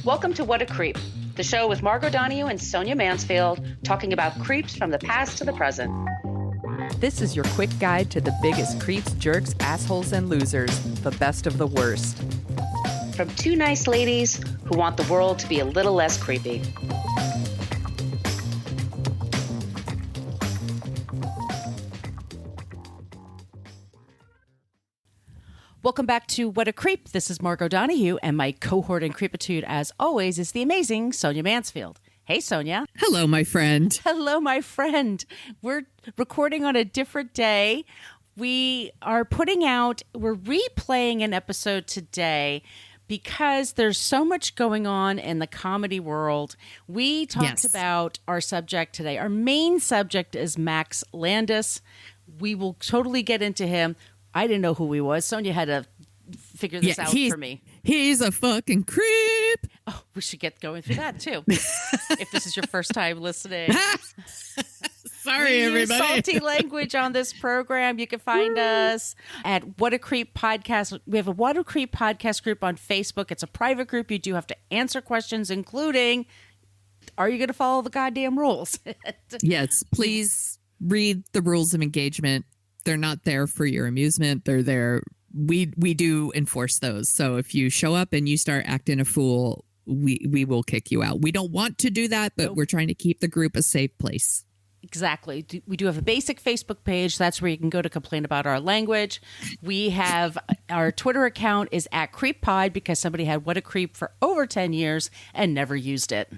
Welcome to What a Creep, the show with Margot Donahue and Sonia Mansfield talking about creeps from the past to the present. This is your quick guide to the biggest creeps, jerks, assholes, and losers, the best of the worst. From two nice ladies who want the world to be a little less creepy. Welcome back to What a Creep. This is Margot Donahue, and my cohort in creepitude, as always, is the amazing Sonia Mansfield. Hey, Sonia. Hello, my friend. Hello, my friend. We're recording on a different day. We're replaying an episode today because there's so much going on in the comedy world. We talked about our subject today. Our main subject is Max Landis. We will totally get into him. I didn't know who he was. Sonia had to figure this out for me. He's a fucking creep. Oh, we should get going through that too. If this is your first time listening. Sorry, everybody. Use salty language on this program. You can find us at What a Creep Podcast. We have a What a Creep Podcast group on Facebook. It's a private group. You do have to answer questions, including, are you going to follow the goddamn rules? Yes, please read the rules of engagement. They're not there for your amusement. They're there. We do enforce those. So if you show up and you start acting a fool, we will kick you out. We don't want to do that, but we're trying to keep the group a safe place. Exactly. We do have a basic Facebook page. That's where you can go to complain about our language. We have our Twitter account is at CreepPod because somebody had What a Creep for over 10 years and never used it.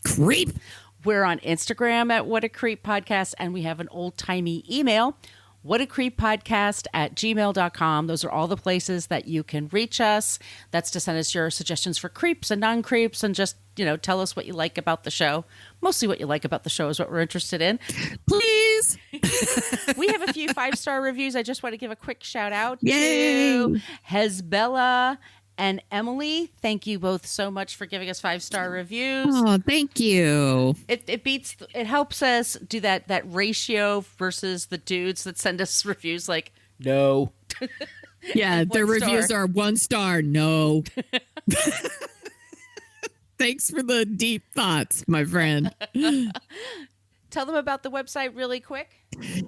Creep. We're on Instagram at What a Creep Podcast, and we have an old-timey email, whatacreeppodcast@gmail.com. Those are all the places that you can reach us. That's to send us your suggestions for creeps and non-creeps and just, tell us what you like about the show. Mostly what you like about the show is what we're interested in. Please. We have a few 5-star reviews. I just want to give a quick shout out Yay. to Hezbella and Emily. Thank you both so much for giving us 5-star reviews. Oh, thank you. It helps us do that ratio versus the dudes that send us reviews like, no. Yeah, their reviews star. are 1 star. No. Thanks for the deep thoughts, my friend. Tell them about the website really quick.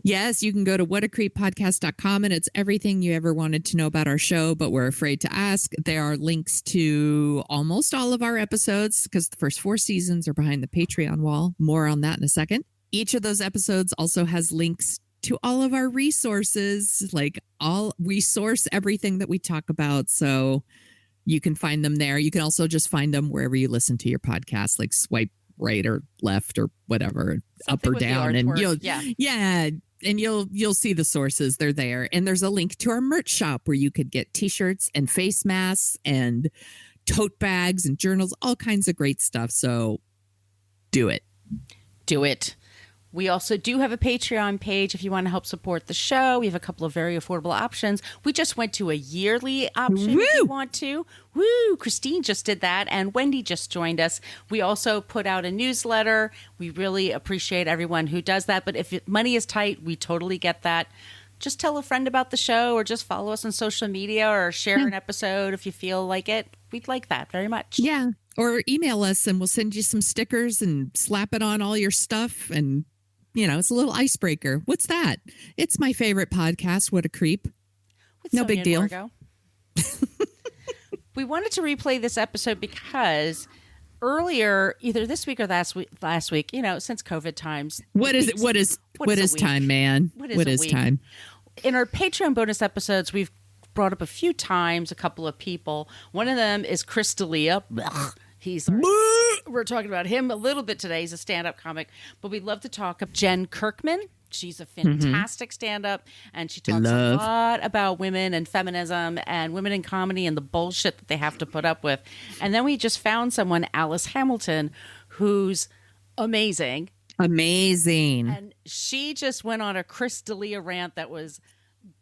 Yes, you can go to whatacreeppodcast.com and it's everything you ever wanted to know about our show, but we're afraid to ask. There are links to almost all of our episodes because the first 4 seasons are behind the Patreon wall. More on that in a second. Each of those episodes also has links to all of our resources. We source everything that we talk about, so you can find them there. You can also just find them wherever you listen to your podcast, like swipe right or left or whatever, Something up or down, and you'll and you'll see the sources. They're there, and there's a link to our merch shop where you could get t-shirts and face masks and tote bags and journals, all kinds of great stuff. So do it. We also do have a Patreon page if you want to help support the show. We have a couple of very affordable options. We just went to a yearly option if you want to. Woo! Christine just did that, and Wendy just joined us. We also put out a newsletter. We really appreciate everyone who does that, but if money is tight, we totally get that. Just tell a friend about the show or just follow us on social media or share an episode if you feel like it. We'd like that very much. Yeah, or email us and we'll send you some stickers and slap it on all your stuff, and it's a little icebreaker. What's that? It's my favorite podcast, What a Creep. With no Sonia big deal. Margot. We wanted to replay this episode because earlier, either this week or last week, since COVID times. What is time, man? What is time? In our Patreon bonus episodes, we've brought up a few times a couple of people. One of them is Chris D'Elia. We're talking about him a little bit today. He's a stand-up comic, but we'd love to talk about Jen Kirkman. She's a fantastic stand-up, and she talks a lot about women and feminism and women in comedy and the bullshit that they have to put up with. And then we just found someone, Alice Hamilton, who's amazing. Amazing. And she just went on a Chris D'Elia rant that was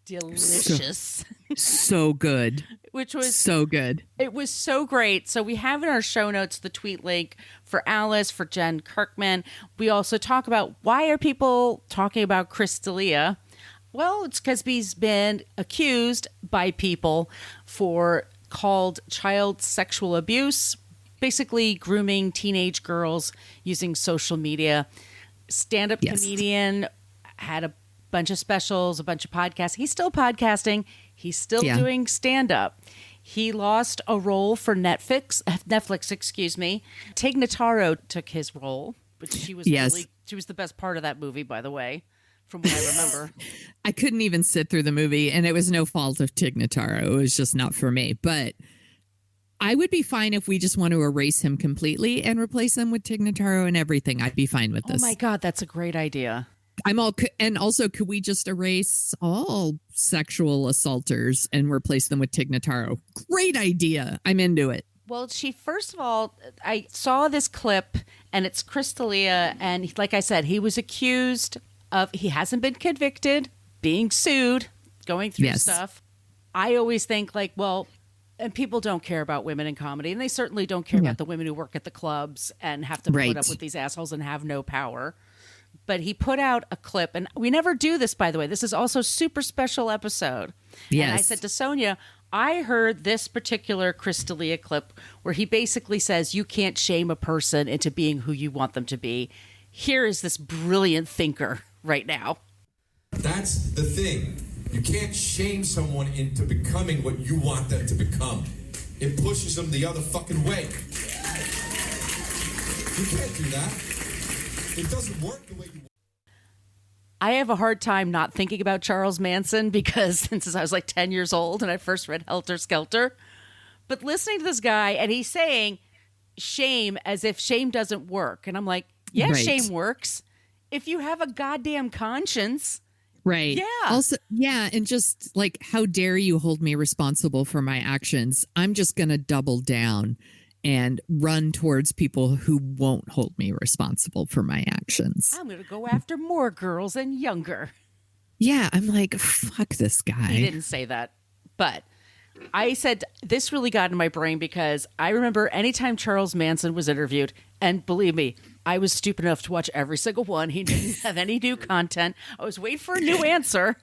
delicious. So good. Which was so good. It was so great. So we have in our show notes the tweet link for Alice, for Jen Kirkman. We also talk about why are people talking about Chris D'Elia? Well, it's because he's been accused by people for called child sexual abuse basically grooming teenage girls using social media. Stand-up comedian, had a bunch of specials, a bunch of podcasts. He's still podcasting. He's still doing stand-up. He lost a role for Netflix, excuse me. Tig Notaro took his role, but she was she was the best part of that movie, by the way, from what I remember. I couldn't even sit through the movie, and it was no fault of Tig Notaro. It was just not for me. But I would be fine if we just want to erase him completely and replace him with Tig Notaro and everything. I'd be fine with this. Oh my God, that's a great idea. And also, could we just erase all sexual assaulters and replace them with Tig Notaro? Great idea. I'm into it. Well, first of all, I saw this clip, and it's Chris D'Elia, and like I said, he was accused of, he hasn't been convicted, being sued, going through stuff. I always think like, well, and people don't care about women in comedy, and they certainly don't care about the women who work at the clubs and have to put up with these assholes and have no power. But he put out a clip, and we never do this, by the way. This is also a super special episode. Yes. And I said to Sonia, I heard this particular Chris D'Elia clip where he basically says you can't shame a person into being who you want them to be. Here is this brilliant thinker right now. That's the thing. You can't shame someone into becoming what you want them to become. It pushes them the other fucking way. You can't do that. It doesn't work the way you want. I have a hard time not thinking about Charles Manson because since I was like 10 years old and I first read Helter Skelter. But listening to this guy and he's saying shame as if shame doesn't work. And I'm like, shame works. If you have a goddamn conscience. Right. Yeah. Also, and just like, how dare you hold me responsible for my actions? I'm just going to double down and run towards people who won't hold me responsible for my actions. I'm going to go after more girls and younger. Yeah, I'm like, fuck this guy. He didn't say that. But I said, this really got in my brain because I remember anytime Charles Manson was interviewed, and believe me, I was stupid enough to watch every single one. He didn't have any new content. I was waiting for a new answer.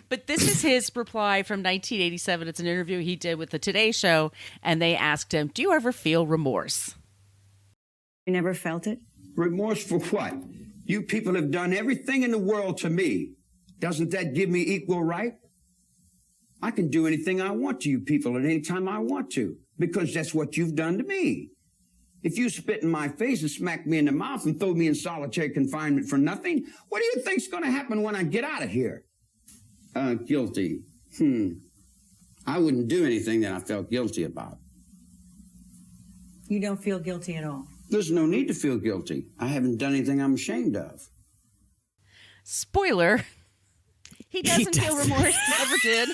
But this is his reply from 1987. It's an interview he did with the Today Show, and they asked him, do you ever feel remorse? You never felt it? Remorse for what? You people have done everything in the world to me. Doesn't that give me equal right? I can do anything I want to you people at any time I want to, because that's what you've done to me. If you spit in my face and smack me in the mouth and throw me in solitary confinement for nothing, what do you think's going to happen when I get out of here? Guilty. I wouldn't do anything that I felt guilty about. You don't feel guilty at all? There's no need to feel guilty. I haven't done anything I'm ashamed of. Spoiler. He doesn't feel remorse. Never did.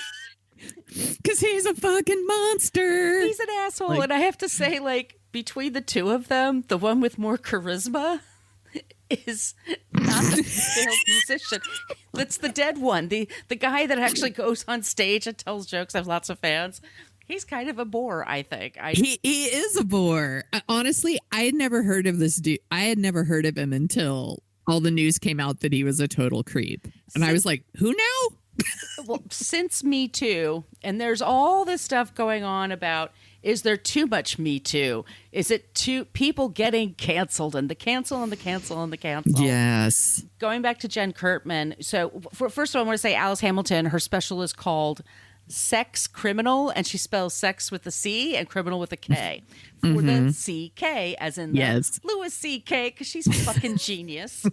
Because he's a fucking monster. He's an asshole. And I have to say, like, between the two of them, the one with more charisma is not the failed musician. That's the dead one. The guy that actually goes on stage and tells jokes. I have lots of fans. He's kind of a bore, I think. He is a bore. Honestly, I had never heard of this dude. I had never heard of him until all the news came out that he was a total creep. And I was like, who now? Well, since Me Too, and there's all this stuff going on about, is there too much Me Too? Is it too people getting canceled and the cancel and the cancel and the cancel? Yes. Going back to Jen Kirkman. So first of all, I want to say Alice Hamilton, her special is called Sex Kriminal, and she spells sex with a C and criminal with a K. For the C-K, as in the Louis C.K., because she's fucking genius.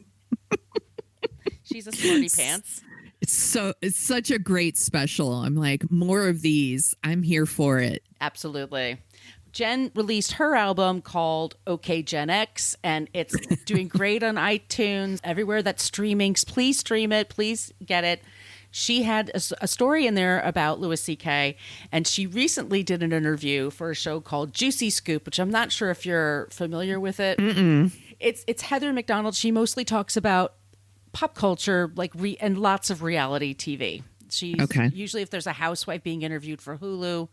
She's a smarty pants. It's such a great special. I'm like, more of these. I'm here for it. Absolutely. Jen released her album called OK Gen X, and it's doing great on iTunes, everywhere that's streaming. Please stream it. Please get it. She had a story in there about Louis C.K., and she recently did an interview for a show called Juicy Scoop, which I'm not sure if you're familiar with it. It's Heather McDonald. She mostly talks about pop culture, like and lots of reality TV. She's usually, if there's a housewife being interviewed for Hulu,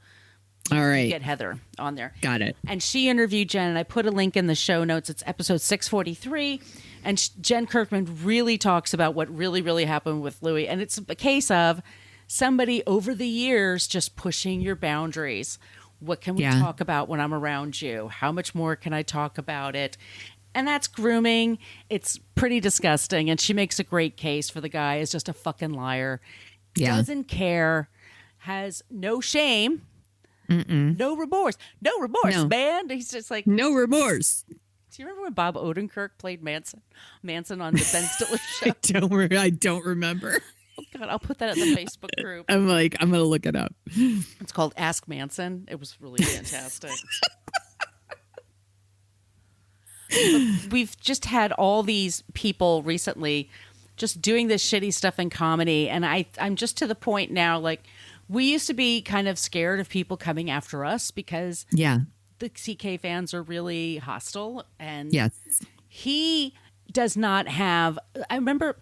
all right, get Heather on there. Got it. And she interviewed Jen, and I put a link in the show notes. It's episode 643, and Jen Kirkman really talks about what really, really happened with Louis, and it's a case of somebody over the years just pushing your boundaries. What can we talk about when I'm around you? How much more can I talk about it? And that's grooming. It's pretty disgusting. And she makes a great case for the guy is just a fucking liar. Yeah. Doesn't care. Has no shame. No remorse. No remorse, No. man. He's just like... No remorse. Do you remember when Bob Odenkirk played Manson on the Ben Stiller show? I don't remember. Oh, God, I'll put that in the Facebook group. I'm going to look it up. It's called Ask Manson. It was really fantastic. We've just had all these people recently just doing this shitty stuff in comedy. And I'm just to the point now, like, we used to be kind of scared of people coming after us because the CK fans are really hostile. And he does not have, I remember...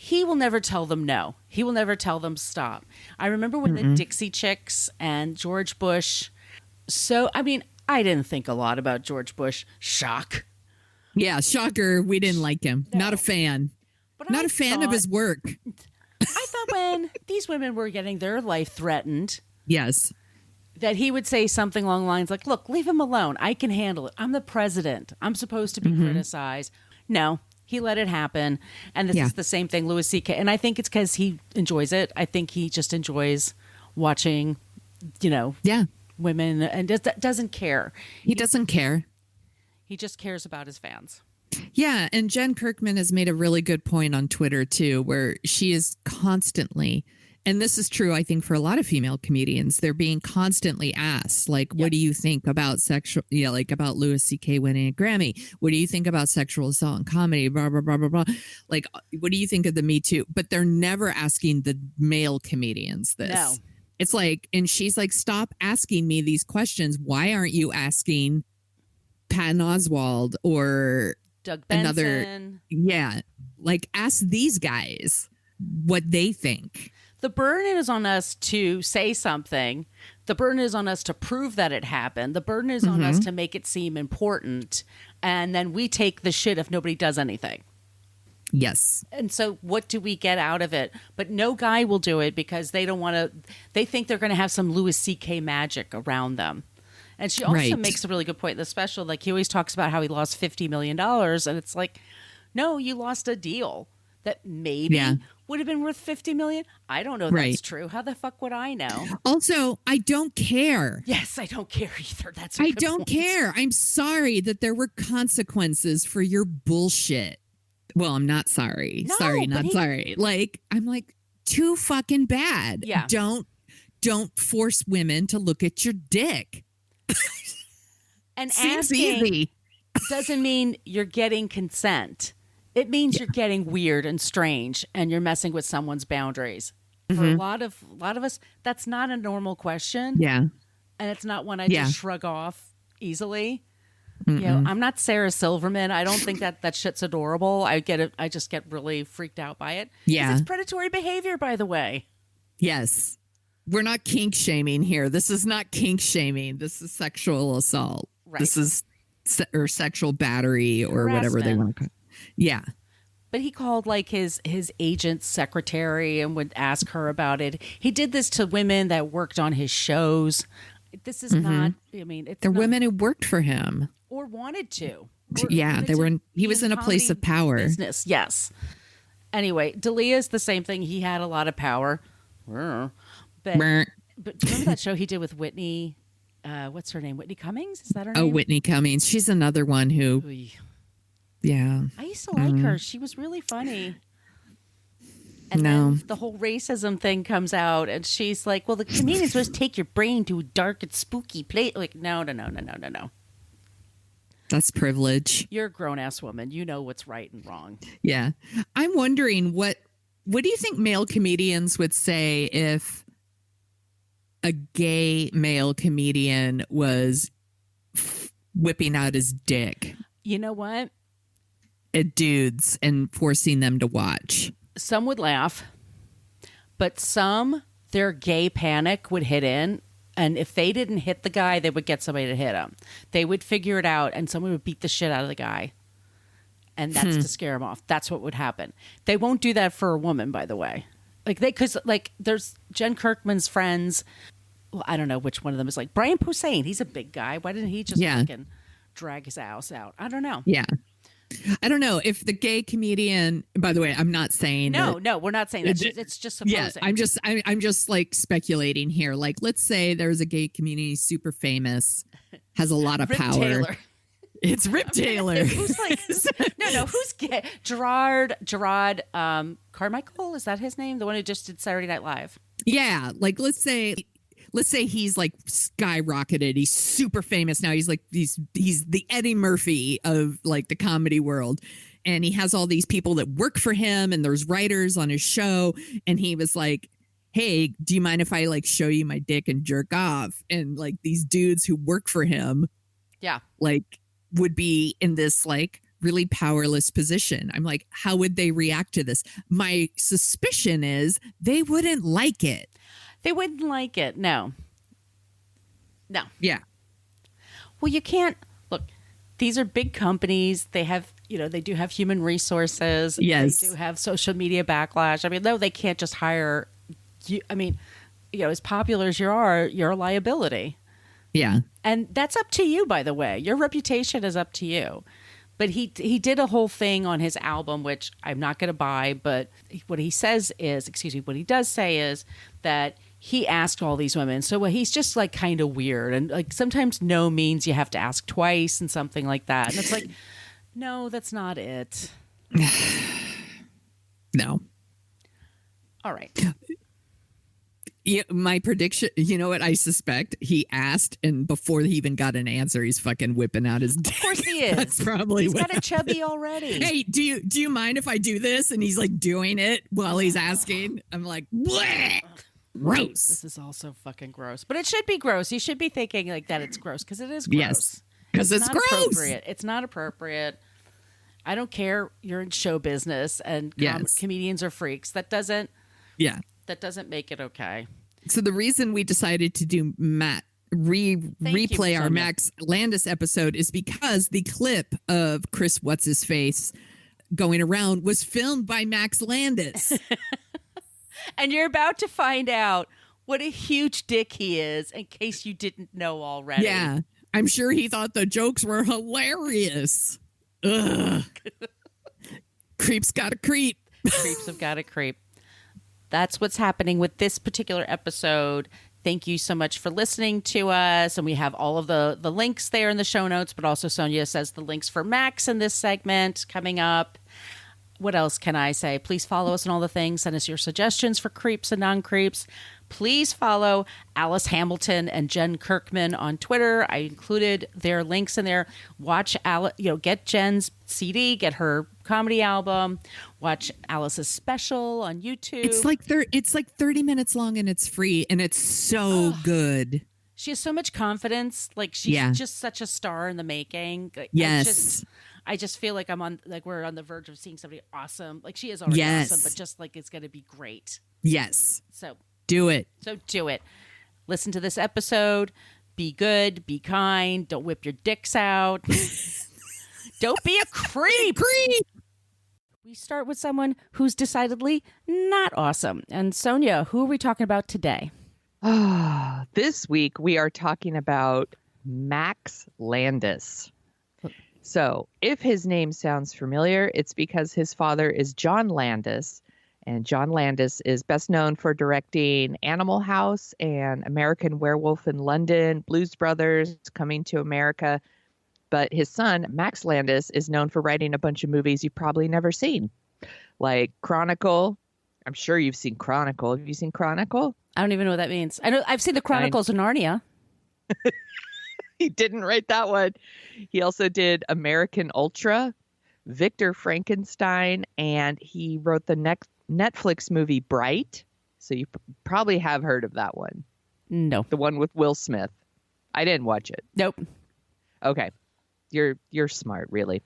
He will never tell them no. He will never tell them stop. I remember when the Dixie Chicks and George Bush. So, I mean, I didn't think a lot about George Bush. Shock. Yeah, shocker. We didn't like him. No. Not a fan. But Not I a fan of thought- his work. I thought when these women were getting their life threatened, Yes. that he would say something along the lines like, look, leave him alone. I can handle it. I'm the president. I'm supposed to be criticized. No. He let it happen. And this is the same thing, Louis C.K. And I think it's because he enjoys it. I think he just enjoys watching, women and doesn't care. He doesn't care. He just cares about his fans. Yeah. And Jen Kirkman has made a really good point on Twitter, too, where she is constantly, and this is true, I think, for a lot of female comedians, they're being constantly asked, like, what do you think about about Louis C.K. winning a Grammy? What do you think about sexual assault in comedy? Blah, blah, blah, blah, blah. Like, what do you think of the Me Too? But they're never asking the male comedians this. No. It's like, and she's like, stop asking me these questions. Why aren't you asking Patton Oswalt or Doug Benson? Like, ask these guys what they think. The burden is on us to say something. The burden is on us to prove that it happened. The burden is on us to make it seem important. And then we take the shit if nobody does anything. Yes. And so what do we get out of it? But no guy will do it because they don't want to, they think they're going to have some Louis C.K. magic around them. And she also makes a really good point in the special. Like, he always talks about how he lost $50 million. And it's like, no, you lost a deal that maybe would have been worth $50 million. I don't know that's true. How the fuck would I know? Also, I don't care. Yes, I don't care either. I don't care. I'm sorry that there were consequences for your bullshit. Well, I'm not sorry. No, sorry. Like, I'm like, too fucking bad. Yeah. Don't force women to look at your dick. And Seems asking easy. doesn't mean you're getting consent. It means you're getting weird and strange and you're messing with someone's boundaries. For a lot of us, that's not a normal question. Yeah. And it's not one I just shrug off easily. You know, I'm not Sarah Silverman. I don't think that shit's adorable. I get it. I just get really freaked out by it. Yeah. It's predatory behavior, by the way. Yes. We're not kink shaming here. This is not kink shaming. This is sexual assault. Right. This is or sexual battery or whatever they want to call it. Yeah. But he called like his agent's secretary and would ask her about it. He did this to women that worked on his shows. This is not, I mean, it's They're not, women who worked for him. or wanted to. Or Yeah, wanted they were. to He be was in a place comedy of power. Business, yes. Anyway, D'Elia's the same thing. He had a lot of power. But do you remember that show he did with Whitney? What's her name? Whitney Cummings? Is that her name? Oh, Whitney Cummings. She's another one who. Oy. Yeah. I used to like her. She was really funny. And No. then the whole racism thing comes out, and she's like, well, the comedian's supposed to take your brain to a dark and spooky place. Like, no. That's privilege. You're a grown-ass woman. You know what's right and wrong. Yeah. I'm wondering what do you think male comedians would say if a gay male comedian was whipping out his dick You know what? at dudes and forcing them to watch? Some would laugh, but some, their gay panic would hit in. And if they didn't hit the guy, they would get somebody to hit him. They would figure it out, and someone would beat the shit out of the guy. And that's to scare him off. That's what would happen. They won't do that for a woman, by the way. Like, because there's Jen Kirkman's friends well, I don't know which one of them is like Brian Posehn. He's a big guy. Why didn't he just fucking drag his ass out? I don't know. Yeah. I don't know if the gay comedian, by the way, I'm not saying no, that, we're not saying that. It's just supposing. Yeah, I'm just like speculating here. Like, let's say there's a gay comedian super famous, has a lot of Rip power. Taylor. It's Rip Taylor. Who's like who's gay? Gerard Carmichael, is that his name? The one who just did Saturday Night Live. Yeah, like let's say he's like skyrocketed. He's super famous now. He's like he's the Eddie Murphy of like the comedy world. And he has all these people that work for him, and there's writers on his show. And he was like, hey, do you mind if I like show you my dick and jerk off? And like these dudes who work for him, like would be in this like really powerless position. I'm like, how would they react to this? My suspicion is they wouldn't like it. They wouldn't like it. No. Yeah. Well, you can't look. These are big companies. They have, they do have human resources. Yes. They do have social media backlash. I mean, no, they can't just hire you. I mean, as popular as you are, you're a liability. Yeah. And that's up to you, by the way. Your reputation is up to you. But he did a whole thing on his album, which I'm not going to buy. But what he does say is that he asked all these women. So he's just like kind of weird. And like sometimes no means you have to ask twice and something like that. And it's like, no, that's not it. No. All right. Yeah, my prediction, you know what I suspect? He asked, and before he even got an answer, he's fucking whipping out his dick. Of course he is. That's probably he's got a chubby already. Hey, do you mind if I do this? And he's like doing it while he's asking. I'm like, bleh! Gross. This is also fucking gross. But it should be gross. You should be thinking like that it's gross because it is gross. Yes, because it's not gross. Appropriate. It's not appropriate. I don't care. You're in show business and comedians are freaks. That doesn't make it okay. So the reason we decided to do replay our Max Landis episode is because the clip of Chris What's-His-Face going around was filmed by Max Landis. And you're about to find out what a huge dick he is in case you didn't know already. Yeah. I'm sure he thought the jokes were hilarious. Ugh. Creeps gotta creep. Creeps have gotta creep. That's what's happening with this particular episode. Thank you so much for listening to us. And we have all of the links there in the show notes, but also Sonia says the links for Max in this segment coming up. What else can I say? Please follow us on all the things. Send us your suggestions for creeps and non-creeps. Please follow Alice Hamilton and Jen Kirkman on Twitter. I included their links in there. Watch Alice, get Jen's CD, get her comedy album. Watch Alice's special on YouTube. It's like 30 minutes long and it's free and it's so good. She has so much confidence. Like she's just such a star in the making. Yes. I just feel like we're on the verge of seeing somebody awesome. Like she is already awesome, but just like it's going to be great. Yes. So do it. Listen to this episode. Be good. Be kind. Don't whip your dicks out. Don't be a creep. We start with someone who's decidedly not awesome. And Sonia, who are we talking about today? This week we are talking about Max Landis. So if his name sounds familiar, it's because his father is John Landis. And John Landis is best known for directing Animal House and American Werewolf in London, Blues Brothers, Coming to America. But his son, Max Landis, is known for writing a bunch of movies you've probably never seen, like Chronicle. I'm sure you've seen Chronicle. Have you seen Chronicle? I don't even know what that means. I know I've seen the Chronicles of Narnia. He didn't write that one. He also did American Ultra, Victor Frankenstein, and he wrote the next Netflix movie Bright. So you probably have heard of that one. No. The one with Will Smith. I didn't watch it. Nope. Okay. You're smart, really.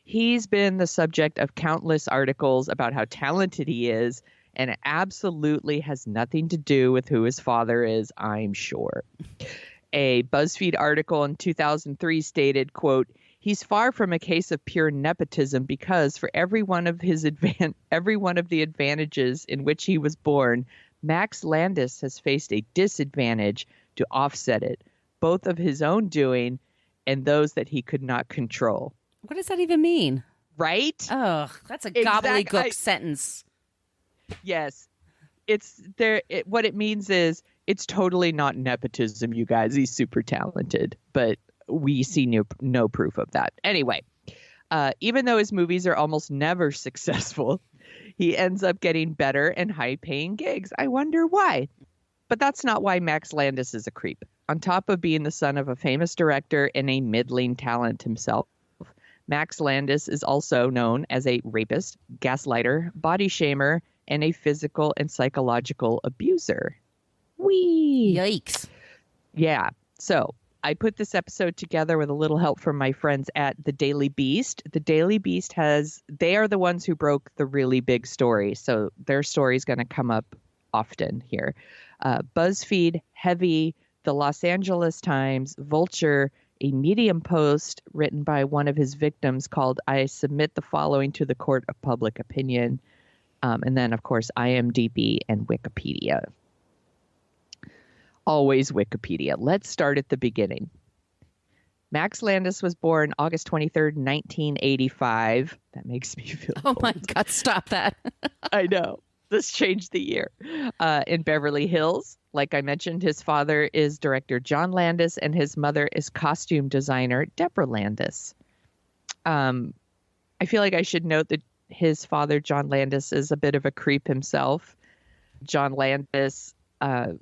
He's been the subject of countless articles about how talented he is, and it absolutely has nothing to do with who his father is, I'm sure. A BuzzFeed article in 2003 stated, quote, "He's far from a case of pure nepotism because for every one of the advantages in which he was born, Max Landis has faced a disadvantage to offset it, both of his own doing and those that he could not control. What does that even mean? Right? Ugh, that's a gobbledygook sentence. Yes. It's there. What it means is it's totally not nepotism, you guys. He's super talented, but we see no proof of that. Anyway, even though his movies are almost never successful, he ends up getting better and high-paying gigs. I wonder why. But that's not why Max Landis is a creep. On top of being the son of a famous director and a middling talent himself, Max Landis is also known as a rapist, gaslighter, body shamer, and a physical and psychological abuser. Whee! Yikes. Yeah. So I put this episode together with a little help from my friends at The Daily Beast. The Daily Beast they are the ones who broke the really big story. So their story is going to come up often here. BuzzFeed, Heavy, The Los Angeles Times, Vulture, a Medium post written by one of his victims called "I Submit the Following to the Court of Public Opinion." And then, of course, IMDb and Wikipedia. Always Wikipedia. Let's start at the beginning. Max Landis was born August 23rd, 1985. That makes me feel old. My God, stop that. I know. This changed the year. In Beverly Hills. Like I mentioned, his father is director John Landis and his mother is costume designer Deborah Landis. I feel like I should note that his father, John Landis, is a bit of a creep himself. John Landis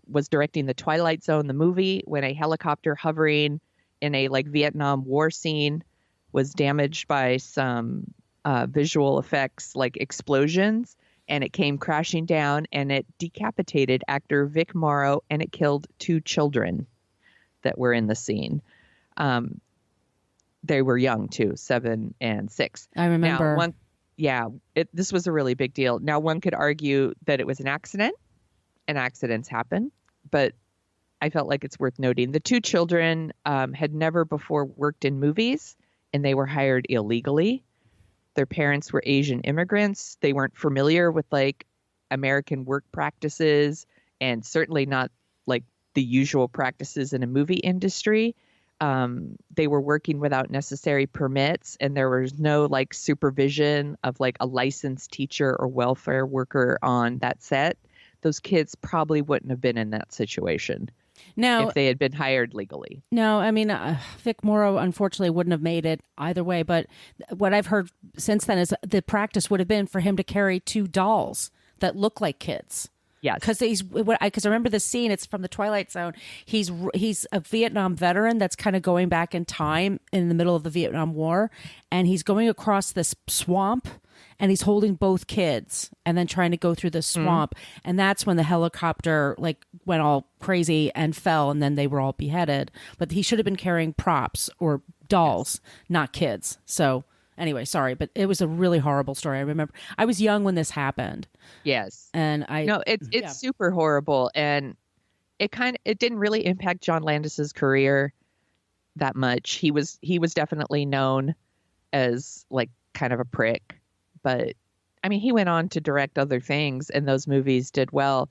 was directing The Twilight Zone, the movie, when a helicopter hovering in a Vietnam War scene was damaged by some visual effects like explosions, and it came crashing down and it decapitated actor Vic Morrow and it killed 2 children that were in the scene. They were young too, 7 and 6. I remember. Now, this was a really big deal. Now, one could argue that it was an accident, and accidents happen, but I felt like it's worth noting. The 2 children had never before worked in movies, and they were hired illegally. Their parents were Asian immigrants. They weren't familiar with American work practices, and certainly not the usual practices in a movie industry. They were working without necessary permits, and there was no supervision of a licensed teacher or welfare worker on that set. Those kids probably wouldn't have been in that situation if they had been hired legally. No, I mean, Vic Morrow unfortunately wouldn't have made it either way. But what I've heard since then is the practice would have been for him to carry 2 dolls that look like kids. Yes, because I remember the scene. It's from The Twilight Zone. He's a Vietnam veteran that's kind of going back in time in the middle of the Vietnam War, and he's going across this swamp, and he's holding both kids, and then trying to go through the swamp, and that's when the helicopter went all crazy and fell, and then they were all beheaded. But he should have been carrying props or dolls, not kids. So. Anyway, sorry, but it was a really horrible story. I remember I was young when this happened. Yes. And it's super horrible. And it didn't really impact John Landis's career that much. He was definitely known as kind of a prick, but I mean, he went on to direct other things and those movies did well.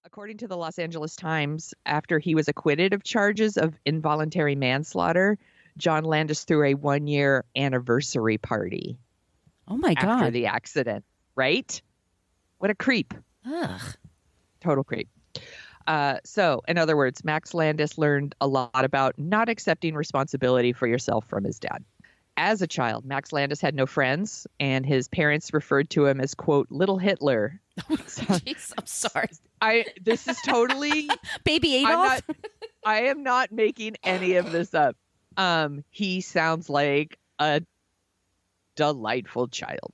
According to the Los Angeles Times, after he was acquitted of charges of involuntary manslaughter, John Landis threw a 1-year anniversary party. Oh my God. After the accident, right? What a creep. Ugh. Total creep. So, in other words, Max Landis learned a lot about not accepting responsibility for yourself from his dad. As a child, Max Landis had no friends, and his parents referred to him as, quote, Little Hitler. Jeez, I'm sorry. This is totally... Baby Adolf? I am not making any of this up. He sounds like a delightful child.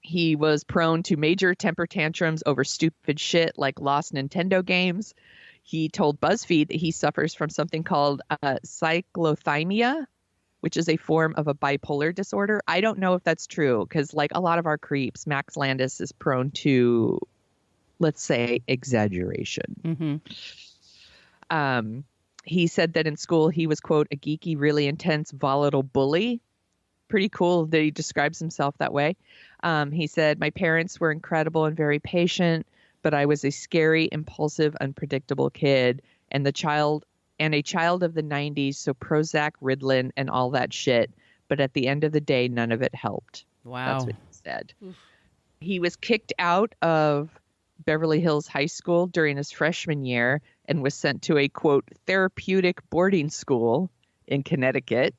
He was prone to major temper tantrums over stupid shit like lost Nintendo games. He told BuzzFeed that he suffers from something called cyclothymia, which is a form of a bipolar disorder. I don't know if that's true because a lot of our creeps, Max Landis is prone to, let's say, exaggeration. Mm-hmm. He said that in school he was, quote, a geeky, really intense, volatile bully. Pretty cool that he describes himself that way. He said, my parents were incredible and very patient, but I was a scary, impulsive, unpredictable kid and a child of the 90s, so Prozac, Ritalin, and all that shit. But at the end of the day, none of it helped. Wow. That's what he said. He was kicked out of Beverly Hills High School during his freshman year and was sent to a, quote, therapeutic boarding school in Connecticut.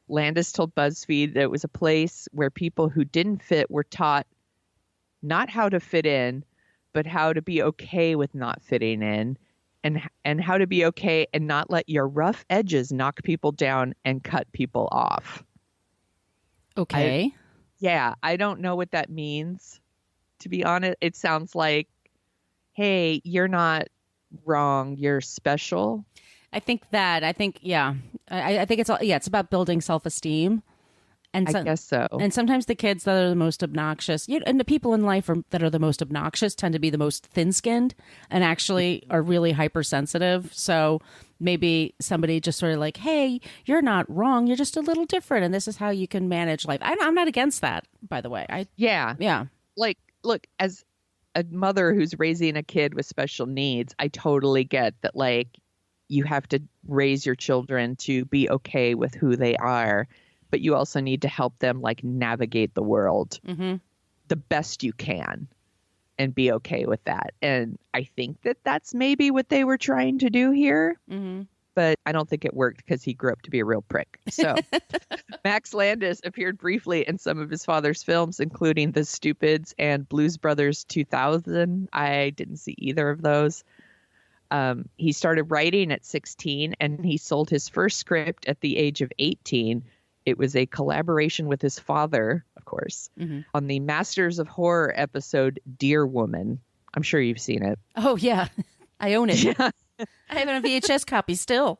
Landis told BuzzFeed that it was a place where people who didn't fit were taught not how to fit in, but how to be okay with not fitting in, and how to be okay and not let your rough edges knock people down and cut people off. Okay. I don't know what that means, to be honest. It sounds like, hey, you're not wrong, you're special. I think it's about building self-esteem. And I guess so. And sometimes the kids that are the most obnoxious, and the people in life that are the most obnoxious tend to be the most thin-skinned and actually are really hypersensitive. So maybe somebody just sort of like, hey, you're not wrong. You're just a little different. And this is how you can manage life. I'm not against that, by the way. Yeah. Like, look, as a mother who's raising a kid with special needs, I totally get that, like, you have to raise your children to be okay with who they are, but you also need to help them, like, navigate the world the best you can and be okay with that. And I think that that's maybe what they were trying to do here, but I don't think it worked because he grew up to be a real prick. So Max Landis appeared briefly in some of his father's films, including The Stupids and Blues Brothers 2000. I didn't see either of those. He started writing at 16 and he sold his first script at the age of 18. It was a collaboration with his father, of course, on the Masters of Horror episode, Dear Woman. I'm sure you've seen it. Oh, yeah. I own it. Yeah. I have a VHS copy still.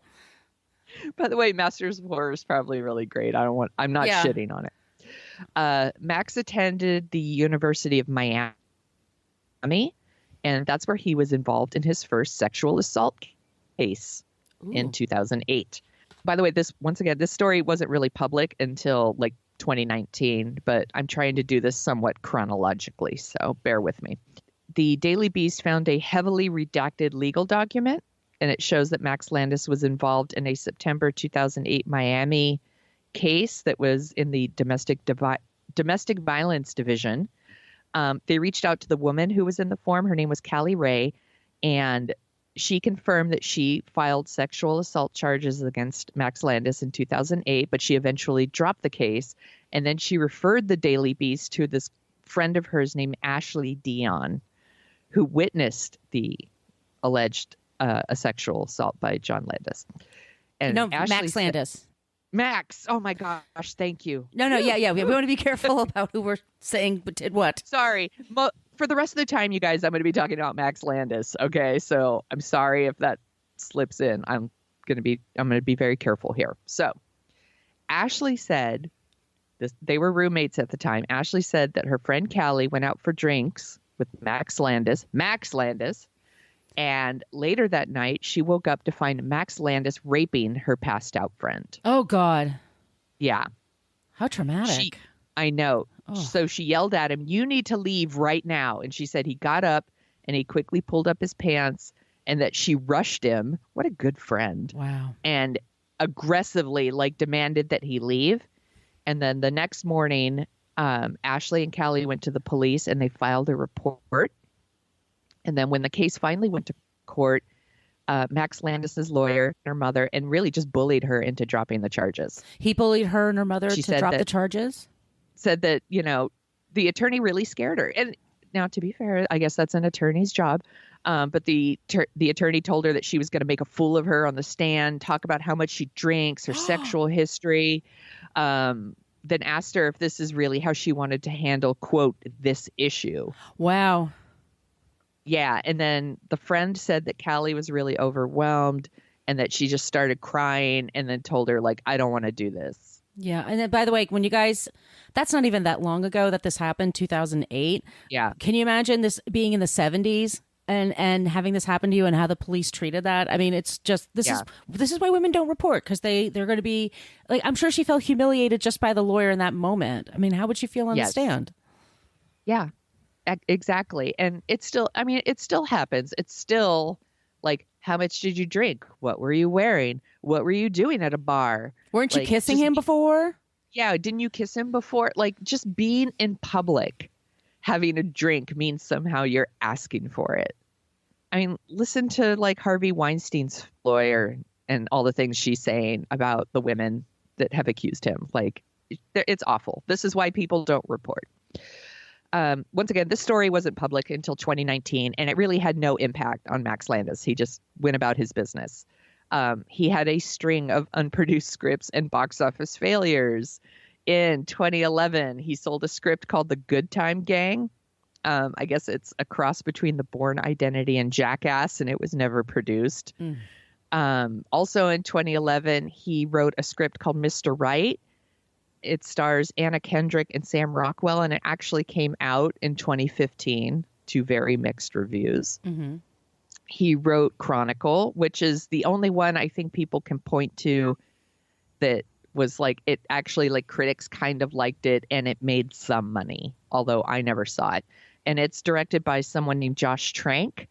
By the way, Masters of Horror is probably really great. I'm not shitting on it. Max attended the University of Miami, and that's where he was involved in his first sexual assault case in 2008. By the way, this story wasn't really public until like 2019, but I'm trying to do this somewhat chronologically, so bear with me. The Daily Beast found a heavily redacted legal document, and it shows that Max Landis was involved in a September 2008 Miami case that was in the domestic violence division. They reached out to the woman who was in the form. Her name was Callie Ray, and she confirmed that she filed sexual assault charges against Max Landis in 2008, but she eventually dropped the case. And then she referred the Daily Beast to this friend of hers named Ashley Dion, who witnessed the alleged sexual assault by John Landis. And Max Landis. Max. Oh, my gosh. Thank you. No. Yeah. We want to be careful about who we're saying but did what. Sorry. For the rest of the time, you guys, I'm going to be talking about Max Landis. Okay. So I'm sorry if that slips in. I'm going to be very careful here. So Ashley said they were roommates at the time. Ashley said that her friend Callie went out for drinks with Max Landis, and later that night, she woke up to find Max Landis raping her passed out friend. Oh, God. Yeah. How traumatic. I know. Oh. So she yelled at him, "You need to leave right now." And she said he got up and he quickly pulled up his pants and that she rushed him. What a good friend. Wow. And aggressively demanded that he leave. And then the next morning, Ashley and Callie went to the police and they filed a report. And then when the case finally went to court, Max Landis's lawyer, her mother, and really just bullied her into dropping the charges. He bullied her and her mother to drop the charges? Said that, the attorney really scared her. And now, to be fair, I guess that's an attorney's job. But the attorney told her that she was going to make a fool of her on the stand, talk about how much she drinks, her sexual history, then asked her if this is really how she wanted to handle, quote, this issue. Wow. Yeah. And then the friend said that Callie was really overwhelmed and that she just started crying and then told her, I don't want to do this. Yeah. And then, by the way, when you guys, that's not even that long ago that this happened, 2008. Yeah. Can you imagine this being in the 70s and having this happen to you and how the police treated that? I mean, it's just, this is why women don't report, because they're going to be I'm sure she felt humiliated just by the lawyer in that moment. I mean, how would she feel on the stand? Yeah. Exactly. And it's still, I mean, it still happens. It's still like, how much did you drink? What were you wearing? What were you doing at a bar? Weren't you Like, kissing him before? Yeah. Didn't you kiss him before? Like, just being in public, having a drink means somehow you're asking for it. I mean, listen to like Harvey Weinstein's lawyer and all the things she's saying about the women that have accused him. Like, it's awful. This is why people don't report. Once again, this story wasn't public until 2019, and it really had no impact on Max Landis. He just went about his business. He had a string of unproduced scripts and box office failures. In 2011, he sold a script called The Good Time Gang. I guess it's a cross between The Bourne Identity and Jackass, and it was never produced. Also in 2011, he wrote a script called Mr. Right. It stars Anna Kendrick and Sam Rockwell, and it actually came out in 2015 to very mixed reviews. Mm-hmm. He wrote Chronicle, which is the only one I think people can point to that was like, it actually, like, critics kind of liked it and it made some money, although I never saw it. And it's directed by someone named Josh Trank.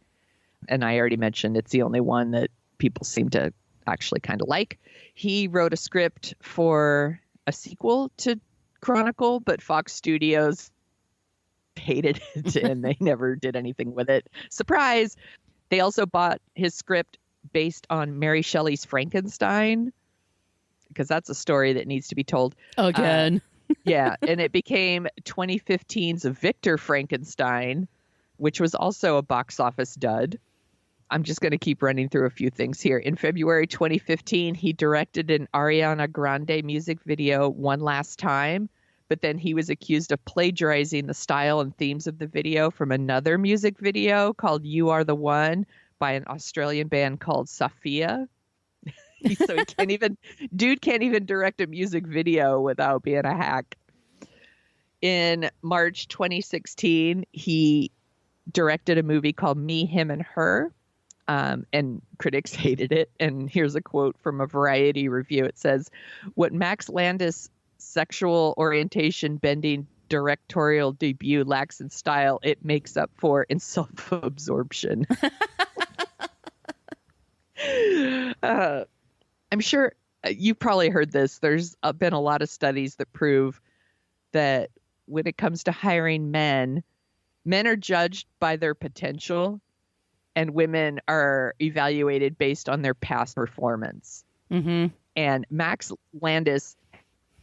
And I already mentioned it's the only one that people seem to actually kind of like. He wrote a script for a sequel to Chronicle, but Fox Studios hated it and they never did anything with it. Surprise! They also bought his script based on Mary Shelley's Frankenstein, because that's a story that needs to be told. Again. Yeah, and it became 2015's Victor Frankenstein, which was also a box office dud. I'm just going to keep running through a few things here. In February 2015, he directed an Ariana Grande music video, One Last Time, but then he was accused of plagiarizing the style and themes of the video from another music video called You Are the One by an Australian band called Safia. So dude can't even direct a music video without being a hack. In March 2016, he directed a movie called Me, Him, and Her. And critics hated it. And here's a quote from a Variety review. It says, "What Max Landis' sexual orientation bending directorial debut lacks in style, it makes up for in self-absorption." I'm sure you've probably heard this. There's been a lot of studies that prove that when it comes to hiring men are judged by their potential and women are evaluated based on their past performance. Mm-hmm. And Max Landis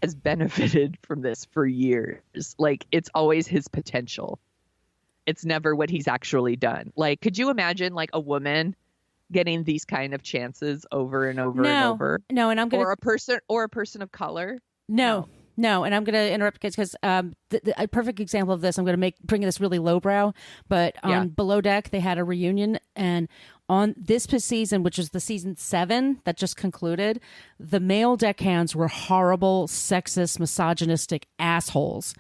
has benefited from this for years. Like, it's always his potential. It's never what he's actually done. Like, could you imagine like a woman getting these kind of chances over and over and over? No, and I'm gonna or a person of color. No, and I'm going to interrupt because a perfect example of this, I'm going to bring this really lowbrow, but on Below Deck, they had a reunion, and on this season, which is the season 7 that just concluded, the male deckhands were horrible, sexist, misogynistic assholes.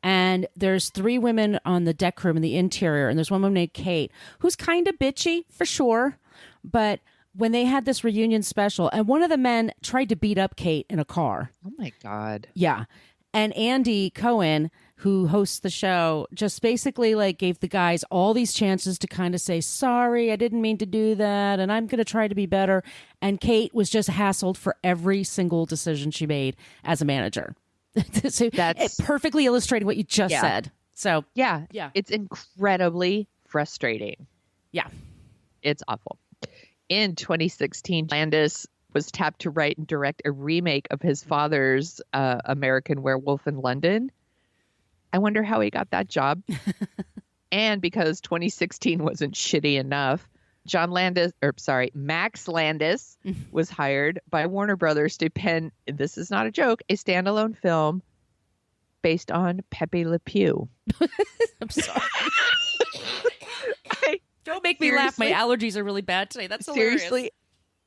And there's 3 women on the deck room in the interior, and there's one woman named Kate, who's kind of bitchy, for sure, but when they had this reunion special, and one of the men tried to beat up Kate in a car. Oh my God. Yeah. And Andy Cohen, who hosts the show, just basically like gave the guys all these chances to kind of say, sorry, I didn't mean to do that, and I'm going to try to be better. And Kate was just hassled for every single decision she made as a manager. So it perfectly illustrated what you just said. So yeah, it's incredibly frustrating. Yeah. It's awful. In 2016, Landis was tapped to write and direct a remake of his father's American Werewolf in London. I wonder how he got that job. And because 2016 wasn't shitty enough, Max Landis was hired by Warner Brothers to pen, this is not a joke, a standalone film based on Pepe Le Pew. I'm sorry. Don't make me laugh. My allergies are really bad today. That's hilarious. Seriously,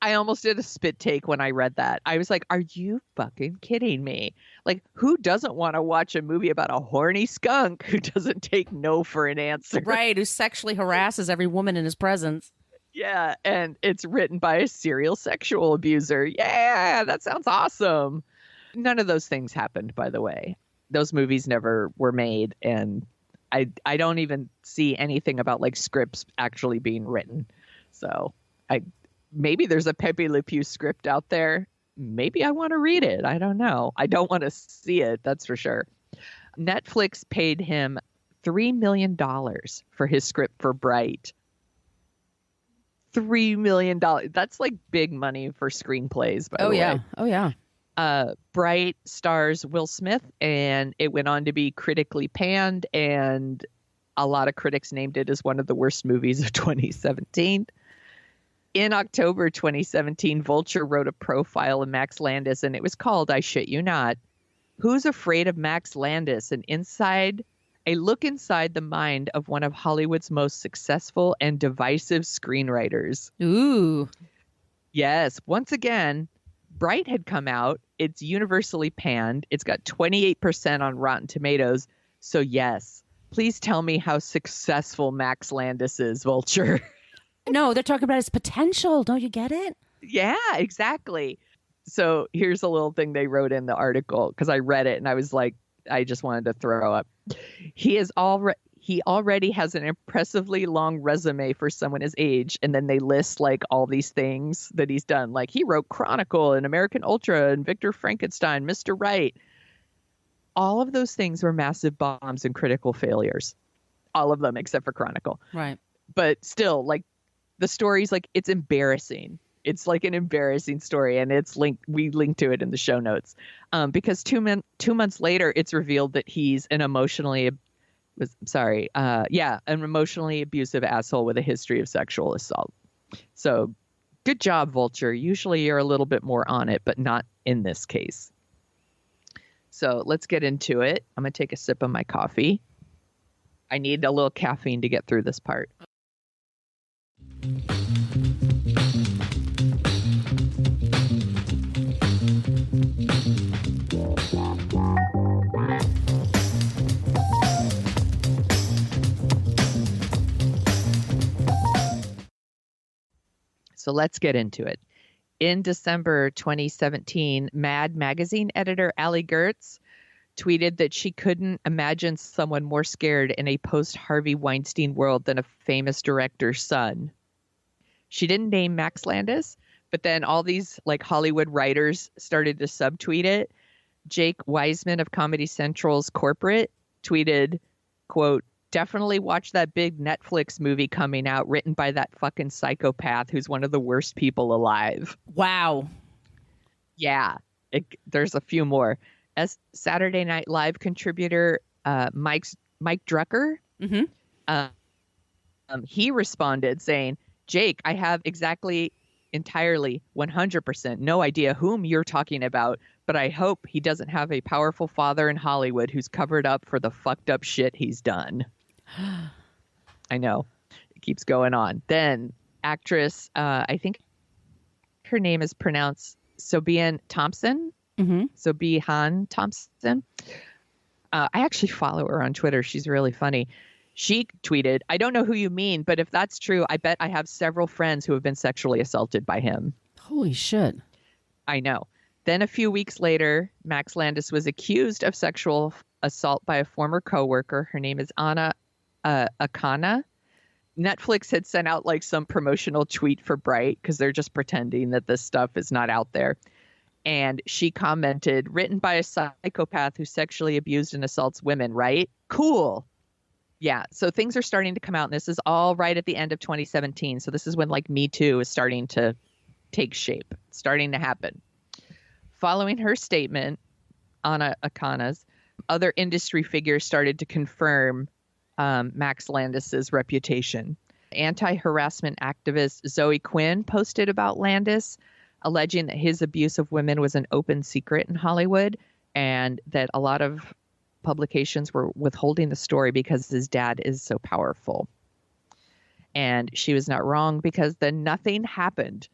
I almost did a spit take when I read that. I was like, are you fucking kidding me? Like, who doesn't want to watch a movie about a horny skunk who doesn't take no for an answer? Right, who sexually harasses every woman in his presence. Yeah, and it's written by a serial sexual abuser. Yeah, that sounds awesome. None of those things happened, by the way. Those movies never were made, and I don't even see anything about like scripts actually being written. So maybe there's a Pepe Le Pew script out there. Maybe I want to read it. I don't know. I don't want to see it. That's for sure. Netflix paid him $3 million for his script for Bright. $3 million. That's like big money for screenplays, by the way. Oh, yeah. Bright stars Will Smith, and it went on to be critically panned, and a lot of critics named it as one of the worst movies of 2017. In October 2017, Vulture wrote a profile of Max Landis, and it was called, I shit you not, Who's Afraid of Max Landis? A look inside the mind of one of Hollywood's most successful and divisive screenwriters. Ooh. Yes. Once again, Bright had come out. It's universally panned. It's got 28% on Rotten Tomatoes. So yes, please tell me how successful Max Landis is, Vulture. No, they're talking about his potential. Don't you get it? Yeah, exactly. So here's a little thing they wrote in the article, because I read it and I was like, I just wanted to throw up. He already has an impressively long resume for someone his age. And then they list like all these things that he's done. Like he wrote Chronicle and American Ultra and Victor Frankenstein, Mr. Right. All of those things were massive bombs and critical failures. All of them except for Chronicle. Right. But still, like the story's like, it's embarrassing. It's like an embarrassing story, and it's linked. We link to it in the show notes, because 2 months later, it's revealed that he's an emotionally abusive asshole with a history of sexual assault. So, good job, Vulture. Usually, you're a little bit more on it, but not in this case. So let's get into it. I'm gonna take a sip of my coffee. I need a little caffeine to get through this part. So let's get into it. In December 2017, Mad magazine editor Allie Gertz tweeted that she couldn't imagine someone more scared in a post-Harvey Weinstein world than a famous director's son. She didn't name Max Landis, but then all these like Hollywood writers started to subtweet it. Jake Wiseman of Comedy Central's Corporate tweeted, quote, "Definitely watch that big Netflix movie coming out written by that fucking psychopath who's one of the worst people alive." Wow. Yeah, there's a few more. As Saturday Night Live contributor Mike Drucker, he responded saying, "Jake, I have entirely 100% no idea whom you're talking about, but I hope he doesn't have a powerful father in Hollywood who's covered up for the fucked up shit he's done." I know. It keeps going on. Then actress, I think her name is pronounced Sobian Thompson. Sobihan Thompson. I actually follow her on Twitter. She's really funny. She tweeted, "I don't know who you mean, but if that's true, I bet I have several friends who have been sexually assaulted by him." Holy shit. I know. Then a few weeks later, Max Landis was accused of sexual assault by a former coworker. Her name is Anna Akana. Netflix had sent out like some promotional tweet for Bright because they're just pretending that this stuff is not out there. And she commented, "Written by a psychopath who sexually abused and assaults women, right? Cool." Yeah, so things are starting to come out, and this is all right at the end of 2017. So this is when like Me Too is starting to take shape, starting to happen. Following her statement, Anna Akana's, other industry figures started to confirm Max Landis's reputation. Anti-harassment activist Zoe Quinn posted about Landis, alleging that his abuse of women was an open secret in Hollywood and that a lot of publications were withholding the story because his dad is so powerful. And she was not wrong, because then nothing happened.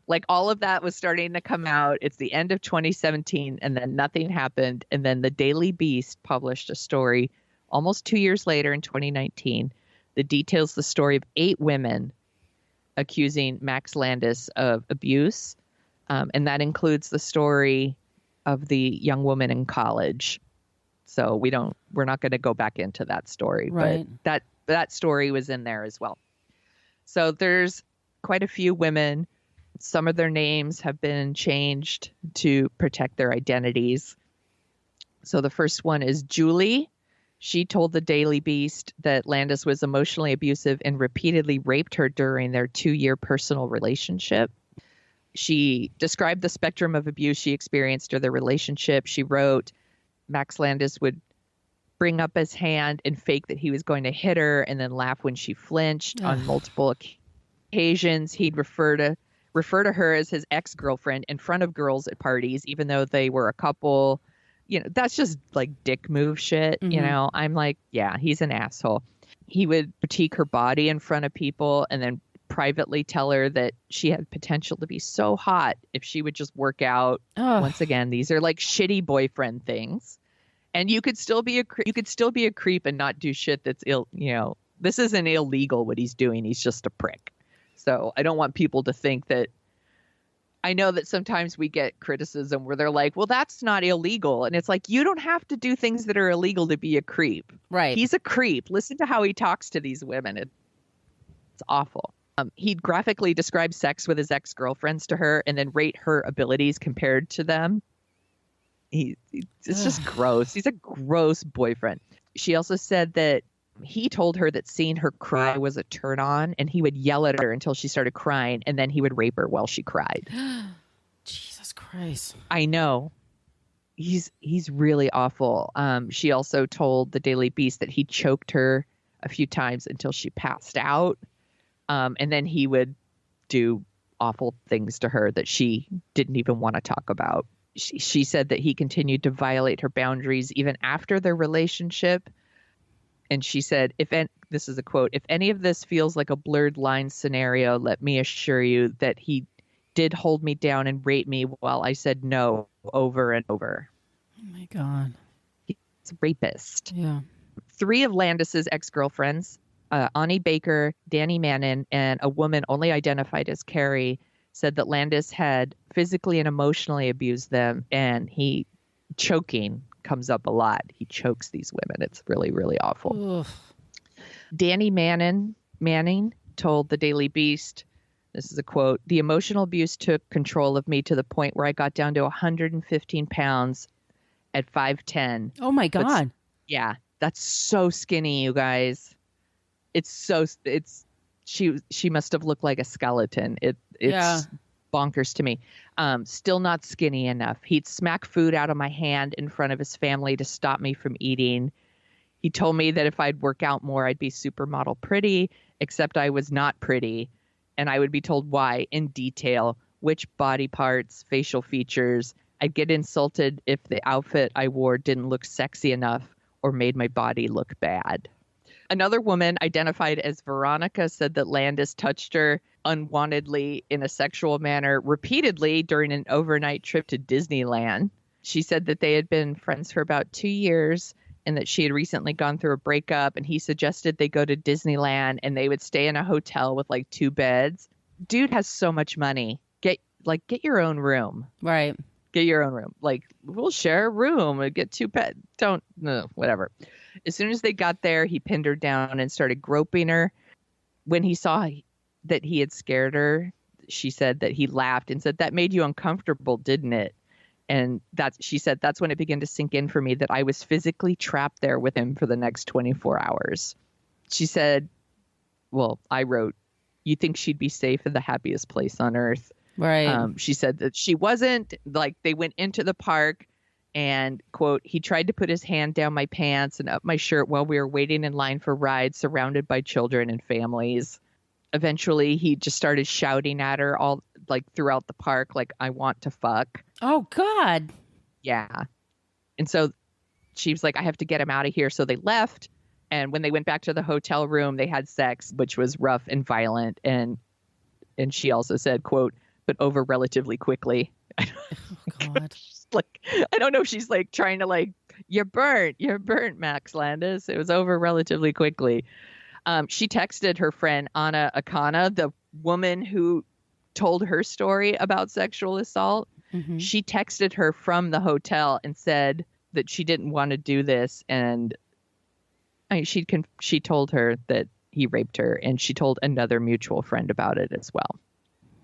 Like all of that was starting to come out. It's the end of 2017 and then nothing happened. And then the Daily Beast published a story almost 2 years later in 2019 that details the story of 8 women accusing Max Landis of abuse. And that includes the story of the young woman in college. So we're not going to go back into that story, Right. but that story was in there as well. So there's quite a few women. Some of their names have been changed to protect their identities. So the first one is Julie. She told the Daily Beast that Landis was emotionally abusive and repeatedly raped her during their 2-year personal relationship. She described the spectrum of abuse she experienced during their relationship. She wrote, Max Landis would bring up his hand and fake that he was going to hit her and then laugh when she flinched. On multiple occasions. He'd refer to her as his ex-girlfriend in front of girls at parties, even though they were a couple. You know, that's just like dick move shit. Mm-hmm. You know, I'm like, yeah, he's an asshole. He would critique her body in front of people and then privately tell her that she had potential to be so hot if she would just work out. Once again, these are like shitty boyfriend things. And you could still be a creep and not do shit that's this isn't illegal what he's doing. He's just a prick. So I don't want people to think that. I know that sometimes we get criticism where they're like, well, that's not illegal. And it's like, you don't have to do things that are illegal to be a creep. Right. He's a creep. Listen to how he talks to these women. It's awful. He'd graphically describe sex with his ex-girlfriends to her and then rate her abilities compared to them. It's just gross. He's a gross boyfriend. She also said that he told her that seeing her cry was a turn on, and he would yell at her until she started crying, and then he would rape her while she cried. Jesus Christ. I know. He's really awful. She also told the Daily Beast that he choked her a few times until she passed out. And then he would do awful things to her that she didn't even want to talk about. She said that he continued to violate her boundaries even after their relationship. And she said, this is a quote, if any of this feels like a blurred line scenario, let me assure you that he did hold me down and rape me while I said no over and over. Oh, my God. He's a rapist. Yeah. 3 of Landis's ex-girlfriends, Ani Baker, Danny Mannon, and a woman only identified as Carrie, said that Landis had physically and emotionally abused them, and choking comes up a lot. He chokes these women. It's really, really awful. Oof. Danny Manning told the Daily Beast, this is a quote, the emotional abuse took control of me to the point where I got down to 115 pounds at 5'10". Oh, my God. Yeah, that's so skinny, you guys. She must have looked like a skeleton. It's bonkers to me. Still not skinny enough. He'd smack food out of my hand in front of his family to stop me from eating. He told me that if I'd work out more, I'd be supermodel pretty, except I was not pretty. And I would be told why in detail, which body parts, facial features. I'd get insulted if the outfit I wore didn't look sexy enough or made my body look bad. Another woman identified as Veronica said that Landis touched her unwantedly in a sexual manner repeatedly during an overnight trip to Disneyland. She said that they had been friends for about 2 years and that she had recently gone through a breakup, and he suggested they go to Disneyland and they would stay in a hotel with like 2 beds. Dude has so much money. Get your own room. Right. Get your own room. Like, we'll share a room and get 2 beds. Whatever. As soon as they got there, he pinned her down and started groping her. When he saw that he had scared her, she said that he laughed and said, that made you uncomfortable, didn't it? And she said, that's when it began to sink in for me that I was physically trapped there with him for the next 24 hours. She said, well, I wrote, you think she'd be safe in the happiest place on earth. Right. She said that she wasn't. Like, they went into the park and, quote, he tried to put his hand down my pants and up my shirt while we were waiting in line for rides surrounded by children and families. Eventually, he just started shouting at her all like throughout the park, like, I want to fuck. Oh, God. Yeah. And so she was like, I have to get him out of here. So they left. And when they went back to the hotel room, they had sex, which was rough and violent. And she also said, quote, but over relatively quickly. Oh, God. Like, I don't know if she's like trying to like, you're burnt, Max Landis. It was over relatively quickly. She texted her friend Anna Akana, the woman who told her story about sexual assault. Mm-hmm. She texted her from the hotel and said, that she didn't want to do this. And she told her that he raped her, and she told another mutual friend about it as well.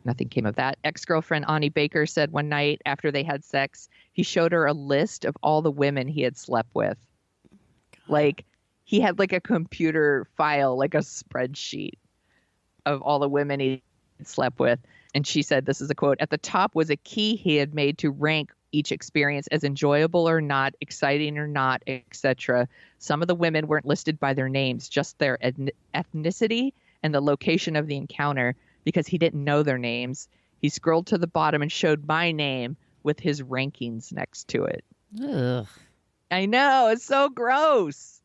Nothing came of that. Ex-girlfriend Ani Baker said one night after they had sex, he showed her a list of all the women he had slept with. God. Like, he had like a computer file, like a spreadsheet of all the women he had slept with. And she said, this is a quote, "At the top was a key he had made to rank each experience as enjoyable or not, exciting or not, etc. Some of the women weren't listed by their names, just their ethnicity and the location of the encounter. Because he didn't know their names, he scrolled to the bottom and showed my name with his rankings next to it." Ugh. I know, it's so gross.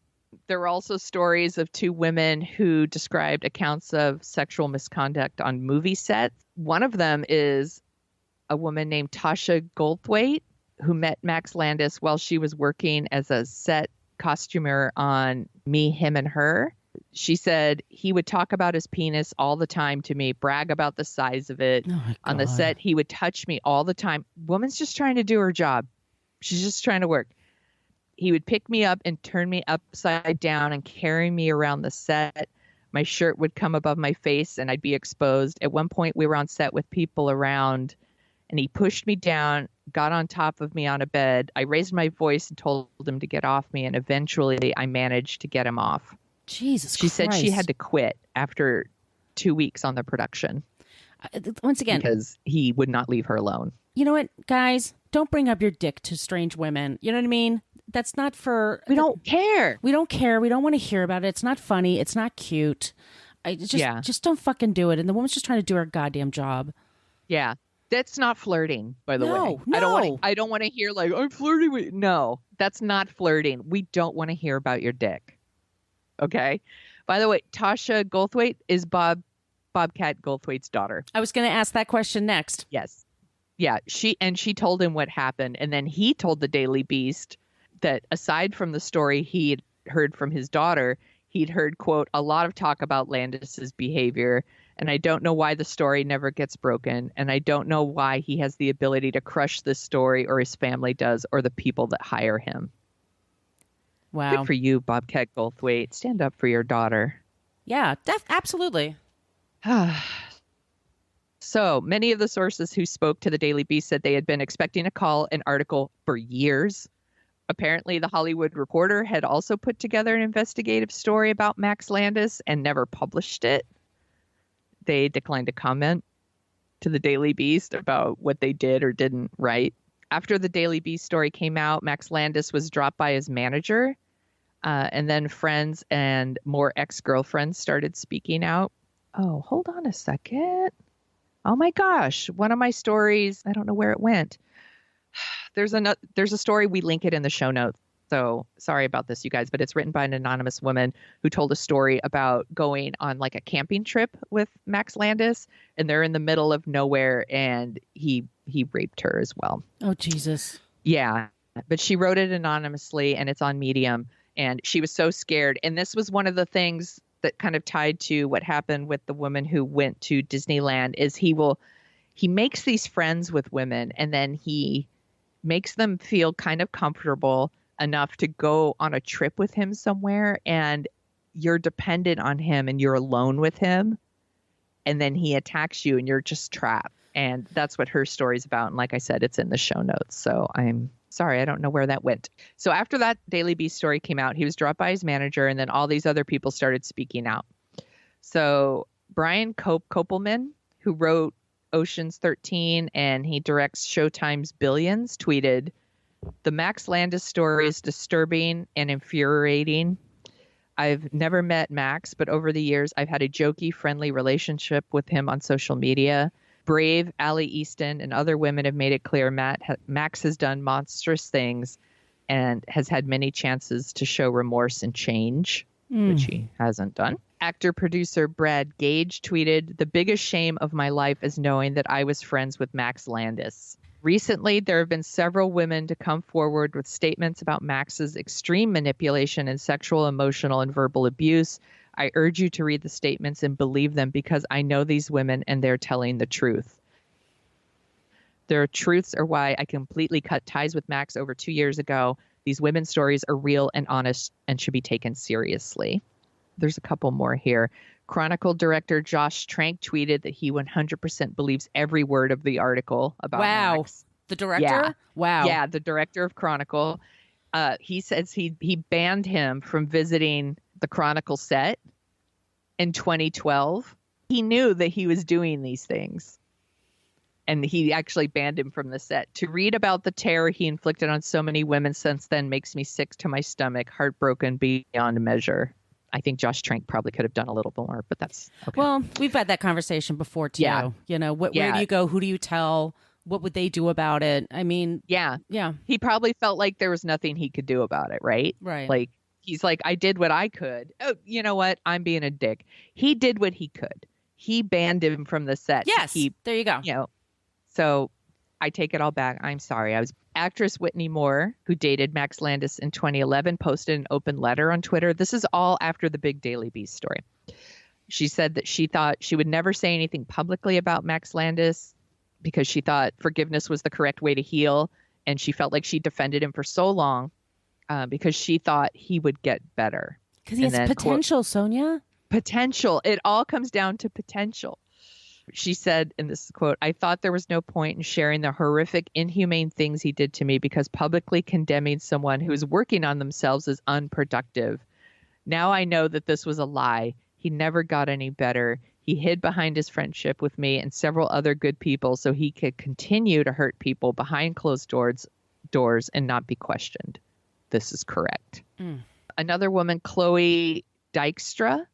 There were also stories of two women who described accounts of sexual misconduct on movie sets. One of them is a woman named Tasha Goldthwait, who met Max Landis while she was working as a set costumer on Me, Him, and Her. She said he would talk about his penis all the time to me, brag about the size of it. On the set, he would touch me all the time. Woman's just trying to do her job. She's just trying to work. He would pick me up and turn me upside down and carry me around the set. My shirt would come above my face and I'd be exposed. At one point, we were on set with people around, and he pushed me down, got on top of me on a bed. I raised my voice and told him to get off me, and eventually I managed to get him off. Jesus She Christ. said she had to quit after 2 weeks on the production. Once again, because he would not leave her alone. You know what, guys? Don't bring up your dick to strange women. You know what I mean? That's not for... We don't care. We don't care. We don't want to hear about it. It's not funny. It's not cute. Just don't fucking do it. And the woman's just trying to do her goddamn job. Yeah. That's not flirting, by the way. No. I don't want to hear like, I'm flirting with... No, that's not flirting. We don't want to hear about your dick. Okay? By the way, Tasha Goldthwait is Bobcat Goldthwait's daughter. I was going to ask that question next. Yes. Yeah, she told him what happened, and then he told the Daily Beast that aside from the story he had heard from his daughter, he'd heard, quote, a lot of talk about Landis's behavior, and I don't know why the story never gets broken, and I don't know why he has the ability to crush this story, or his family does, or the people that hire him. Wow. Good for you, Bobcat Goldthwait. Stand up for your daughter. Yeah, absolutely. So many of the sources who spoke to the Daily Beast said they had been expecting a call, an article for years. Apparently, the Hollywood Reporter had also put together an investigative story about Max Landis and never published it. They declined to comment to the Daily Beast about what they did or didn't write. After the Daily Beast story came out, Max Landis was dropped by his manager, and then friends and more ex-girlfriends started speaking out. Oh, hold on a second. Oh my gosh, one of my stories, I don't know where it went. There's a story, we link it in the show notes. So sorry about this, you guys, but it's written by an anonymous woman who told a story about going on like a camping trip with Max Landis, and they're in the middle of nowhere, and he raped her as well. Oh, Jesus. Yeah, but she wrote it anonymously, and it's on Medium, and she was so scared. And this was one of the things that kind of tied to what happened with the woman who went to Disneyland is he makes these friends with women, and then he makes them feel kind of comfortable enough to go on a trip with him somewhere, and you're dependent on him and you're alone with him, and then he attacks you and you're just trapped. And that's what her story's about. And like I said, it's in the show notes. So I'm sorry, I don't know where that went. So after that Daily Beast story came out, he was dropped by his manager, and then all these other people started speaking out. So Brian Kopelman, who wrote Ocean's 13 and he directs Showtime's Billions, tweeted, "The Max Landis story is disturbing and infuriating. I've never met Max, but over the years, I've had a jokey, friendly relationship with him on social media. Brave, Allie Easton, and other women have made it clear Max has done monstrous things and has had many chances to show remorse and change, which he hasn't done." Actor-producer Brad Gage tweeted, "The biggest shame of my life is knowing that I was friends with Max Landis. Recently, there have been several women to come forward with statements about Max's extreme manipulation and sexual, emotional, and verbal abuse. I urge you to read the statements and believe them because I know these women and they're telling the truth. Their truths are why I completely cut ties with Max over 2 years ago. These women's stories are real and honest and should be taken seriously. There's a couple more here. Chronicle director Josh Trank tweeted that he 100% believes every word of the article about Max. The director? Yeah. Wow. Yeah, the director of Chronicle. He says he banned him from visiting the Chronicle set in 2012. He knew that he was doing these things. And he actually banned him from the set. To read about the terror he inflicted on so many women since then makes me sick to my stomach, heartbroken beyond measure. I think Josh Trank probably could have done a little more, but that's okay. Well, we've had that conversation before, too. Yeah. You know, where do you go? Who do you tell? What would they do about it? I mean, yeah. Yeah. He probably felt like there was nothing he could do about it, right? Right. Like, he's like, I did what I could. Oh, you know what? I'm being a dick. He did what he could. He banned him from the set. Yes. There you go. You know, so I take it all back. I'm sorry. Actress Whitney Moore, who dated Max Landis in 2011, posted an open letter on Twitter. This is all after the big Daily Beast story. She said that she thought she would never say anything publicly about Max Landis because she thought forgiveness was the correct way to heal. And she felt like she defended him for so long because she thought he would get better. Because he has potential, Sonia. Potential. It all comes down to potential. She said, in this quote, I thought there was no point in sharing the horrific, inhumane things he did to me because publicly condemning someone who is working on themselves is unproductive. Now I know that this was a lie. He never got any better. He hid behind his friendship with me and several other good people so he could continue to hurt people behind closed doors and not be questioned. This is correct. Another woman, Chloe Dykstra,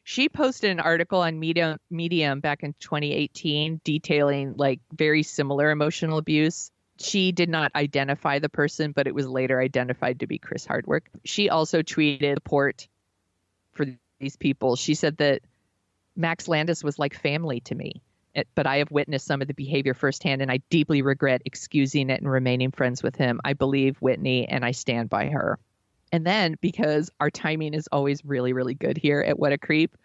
she posted an article on Medium back in 2018 detailing like very similar emotional abuse. She did not identify the person, but it was later identified to be Chris Hardwick. She also tweeted support for these people. She said that Max Landis was like family to me, but I have witnessed some of the behavior firsthand, and I deeply regret excusing it and remaining friends with him. I believe Whitney, and I stand by her. And then, because our timing is always really, really good here at What a Creep,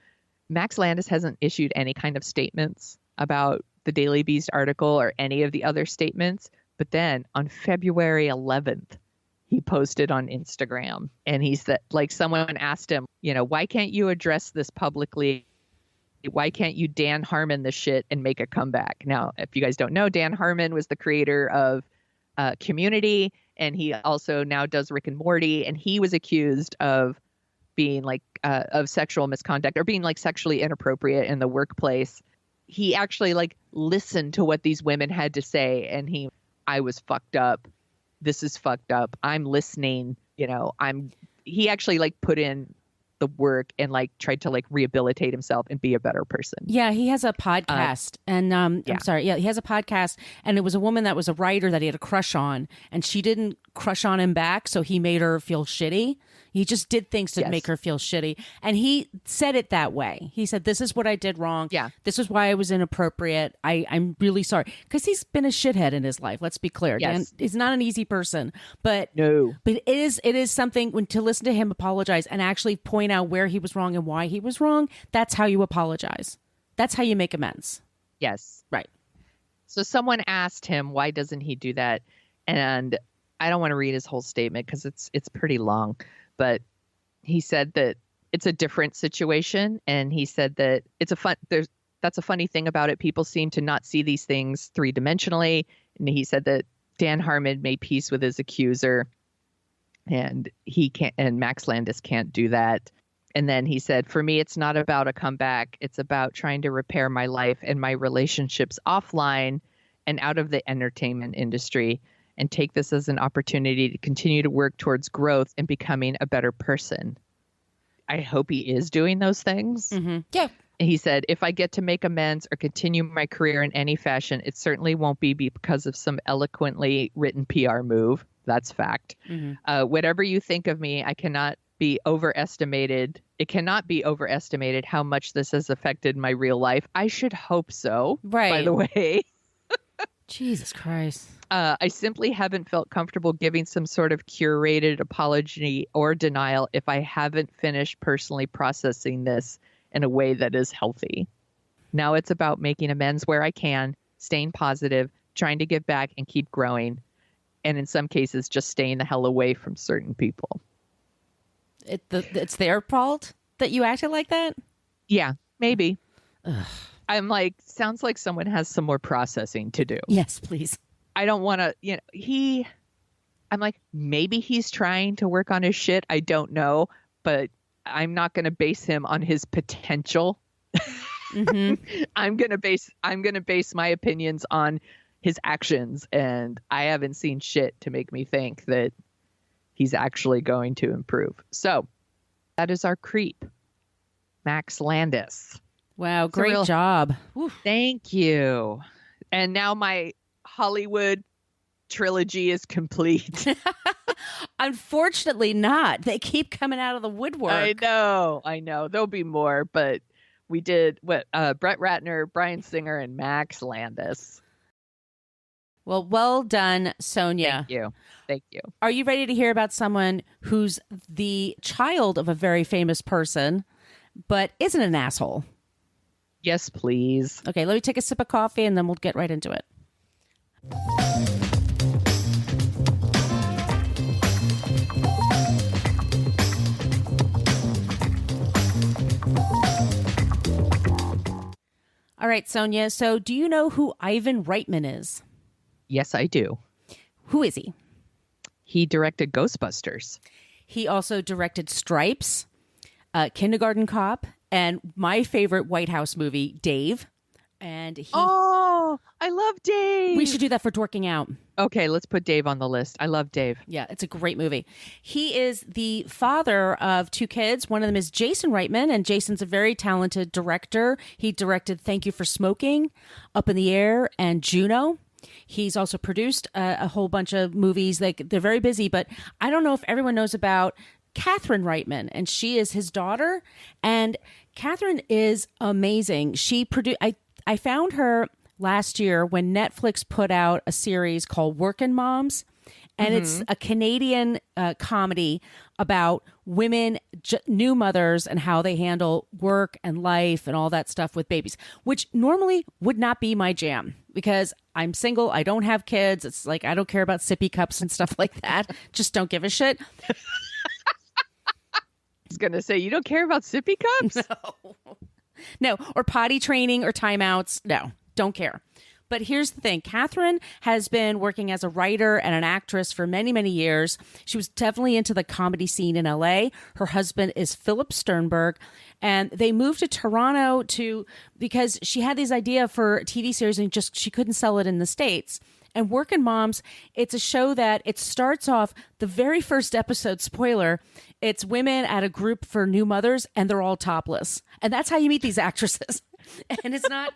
Max Landis hasn't issued any kind of statements about the Daily Beast article or any of the other statements. But then on February 11th, he posted on Instagram, and he said, like, someone asked him, you know, why can't you address this publicly? Why can't you Dan Harmon this shit and make a comeback? Now, if you guys don't know, Dan Harmon was the creator of Community, and he also now does Rick and Morty, and he was accused of being like of sexual misconduct or being like sexually inappropriate in the workplace. He actually like listened to what these women had to say, and I was fucked up. This is fucked up. I'm listening. You know, he actually like put in the work and like tried to like rehabilitate himself and be a better person. Yeah, he has a podcast and I'm sorry. Yeah, he has a podcast, and it was a woman that was a writer that he had a crush on, and she didn't crush on him back, so he made her feel shitty. He just did things to make her feel shitty. And he said it that way. He said, this is what I did wrong. Yeah. This is why I was inappropriate. I'm really sorry. Because he's been a shithead in his life. Let's be clear. Yes. Dan, he's not an easy person. But no. But it is something to listen to him apologize and actually point out where he was wrong and why he was wrong. That's how you apologize. That's how you make amends. Yes. Right. So someone asked him, why doesn't he do that? And I don't want to read his whole statement because it's pretty long. But he said that it's a different situation. And he said that that's a funny thing about it. People seem to not see these things three-dimensionally. And he said that Dan Harmon made peace with his accuser, and Max Landis can't do that. And then he said, for me, it's not about a comeback. It's about trying to repair my life and my relationships offline and out of the entertainment industry, and take this as an opportunity to continue to work towards growth and becoming a better person. I hope he is doing those things. Mm-hmm. Yeah. He said, if I get to make amends or continue my career in any fashion, it certainly won't be because of some eloquently written PR move. That's fact. Mm-hmm. Whatever you think of me, it cannot be overestimated how much this has affected my real life. I should hope so, right, by the way. Jesus Christ. I simply haven't felt comfortable giving some sort of curated apology or denial if I haven't finished personally processing this in a way that is healthy. Now it's about making amends where I can, staying positive, trying to give back and keep growing. and in some cases just staying the hell away from certain people. It's their fault that you acted like that? Yeah, maybe. Ugh. I'm like, sounds like someone has some more processing to do. Yes, please. I don't want to, I'm like, maybe he's trying to work on his shit. I don't know, but I'm not going to base him on his potential. Mm-hmm. I'm going to base my opinions on his actions, and I haven't seen shit to make me think that he's actually going to improve. So that is our creep, Max Landis. Wow, great job. Thank you. And now my Hollywood trilogy is complete. Unfortunately not. They keep coming out of the woodwork. I know. There'll be more, but we did Brett Ratner, Bryan Singer, and Max Landis. Well done, Sonia. Thank you. Are you ready to hear about someone who's the child of a very famous person, but isn't an asshole? Yes, please. Okay, let me take a sip of coffee and then we'll get right into it. All right, Sonia. So do you know who Ivan Reitman is? Yes, I do. Who is he? He directed Ghostbusters. He also directed Stripes, Kindergarten Cop, and my favorite White House movie, Dave. And I love Dave. We should do that for Dorking Out. Okay, let's put Dave on the list. I love Dave. Yeah, it's a great movie. He is the father of two kids. One of them is Jason Reitman, and Jason's a very talented director. He directed Thank You for Smoking, Up in the Air, and Juno. He's also produced a whole bunch of movies. They're very busy, but I don't know if everyone knows about Catherine Reitman, and she is his daughter. And Catherine is amazing. She produced. I found her last year when Netflix put out a series called Workin' Moms, and it's a Canadian comedy about women, new mothers, and how they handle work and life and all that stuff with babies, which normally would not be my jam because I'm single. I don't have kids. It's like I don't care about sippy cups and stuff like that. Just don't give a shit. I was going to say, you don't care about sippy cups? No, or potty training or timeouts. No, don't care. But here's the thing. Catherine has been working as a writer and an actress for many, many years. She was definitely into the comedy scene in LA. Her husband is Philip Sternberg. And they moved to Toronto because she had this idea for a TV series and she couldn't sell it in the States. And Workin' Moms, it's a show that it starts off the very first episode, spoiler, it's women at a group for new mothers and they're all topless. And that's how you meet these actresses. And it's not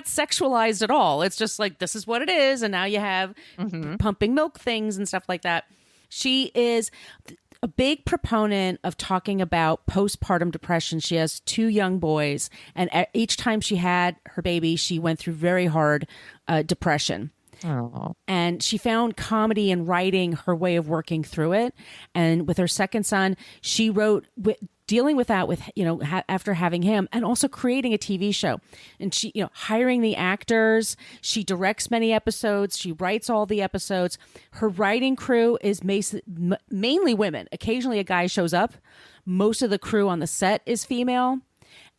sexualized at all. It's just like, this is what it is. And now you have pumping milk things and stuff like that. She is a big proponent of talking about postpartum depression. She has two young boys. And each time she had her baby, she went through very hard depression. Oh. And she found comedy and writing her way of working through it. And with her second son, she wrote dealing with that after having him and also creating a TV show. And she, hiring the actors, she directs many episodes. She writes all the episodes. Her writing crew is mainly women. Occasionally a guy shows up. Most of the crew on the set is female.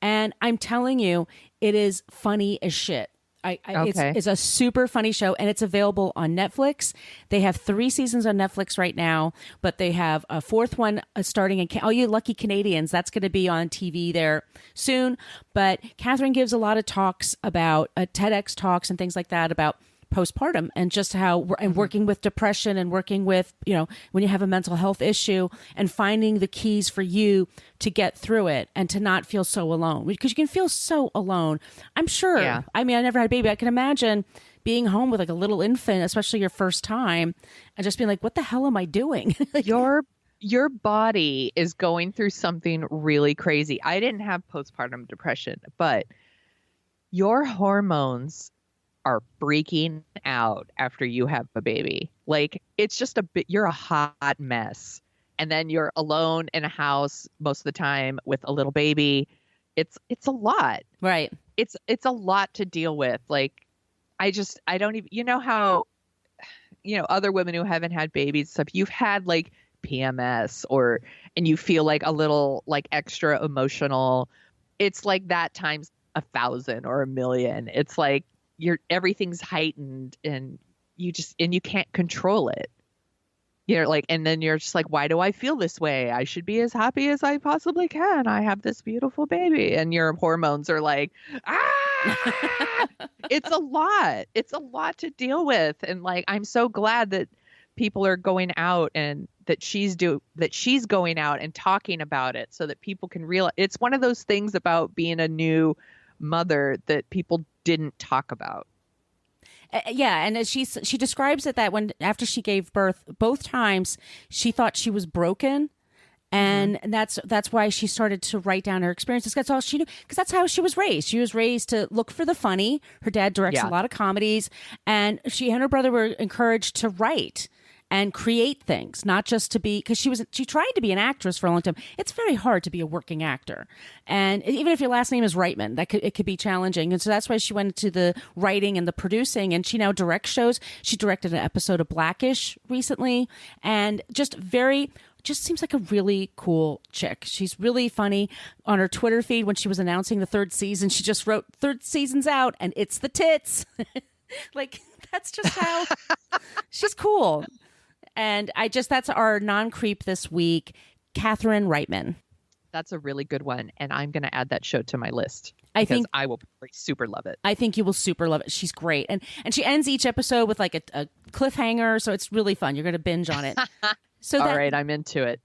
And I'm telling you, it is funny as shit. It's a super funny show, and it's available on Netflix. They have 3 seasons on Netflix right now, but they have a 4th one starting in all you lucky Canadians. That's going to be on TV there soon. But Catherine gives a lot of talks about TEDx talks and things like that about postpartum and just how and working with depression and working with, when you have a mental health issue and finding the keys for you to get through it and to not feel so alone, because you can feel so alone. I'm sure. Yeah. I mean, I never had a baby. I can imagine being home with like a little infant, especially your first time, and just being like, what the hell am I doing? Your body is going through something really crazy. I didn't have postpartum depression, but your hormones are freaking out after you have a baby. Like, it's just you're a hot mess. And then you're alone in a house most of the time with a little baby. It's a lot. Right. It's a lot to deal with. Like, I don't even, how, other women who haven't had babies, stuff, you've had like PMS and you feel like a little like extra emotional. It's like that times 1,000 or 1,000,000. It's like everything's heightened and you can't control it. And then you're just like, why do I feel this way? I should be as happy as I possibly can. I have this beautiful baby. And your hormones are like, it's a lot. It's a lot to deal with. And like, I'm so glad that people are going out and that she's going out and talking about it so that people can realize. It's one of those things about being a new mother that people didn't talk about. Yeah, and she describes it that after she gave birth, both times she thought she was broken, and that's why she started to write down her experiences. That's all she knew, because that's how she was raised. She was raised to look for the funny. Her dad directs a lot of comedies, and she and her brother were encouraged to write and create things, not just to be, because she tried to be an actress for a long time. It's very hard to be a working actor. And even if your last name is Reitman, it could be challenging. And so that's why she went into the writing and the producing, and she now directs shows. She directed an episode of Blackish recently, and just seems like a really cool chick. She's really funny. On her Twitter feed, when she was announcing the 3rd season, she just wrote, "3rd season's out and it's the tits." Like, that's just how she's cool. And that's our non-creep this week, Catherine Reitman. That's a really good one. And I'm going to add that show to my list. I think I will super love it. I think you will super love it. She's great. And she ends each episode with like a cliffhanger. So it's really fun. You're going to binge on it. So all right, I'm into it.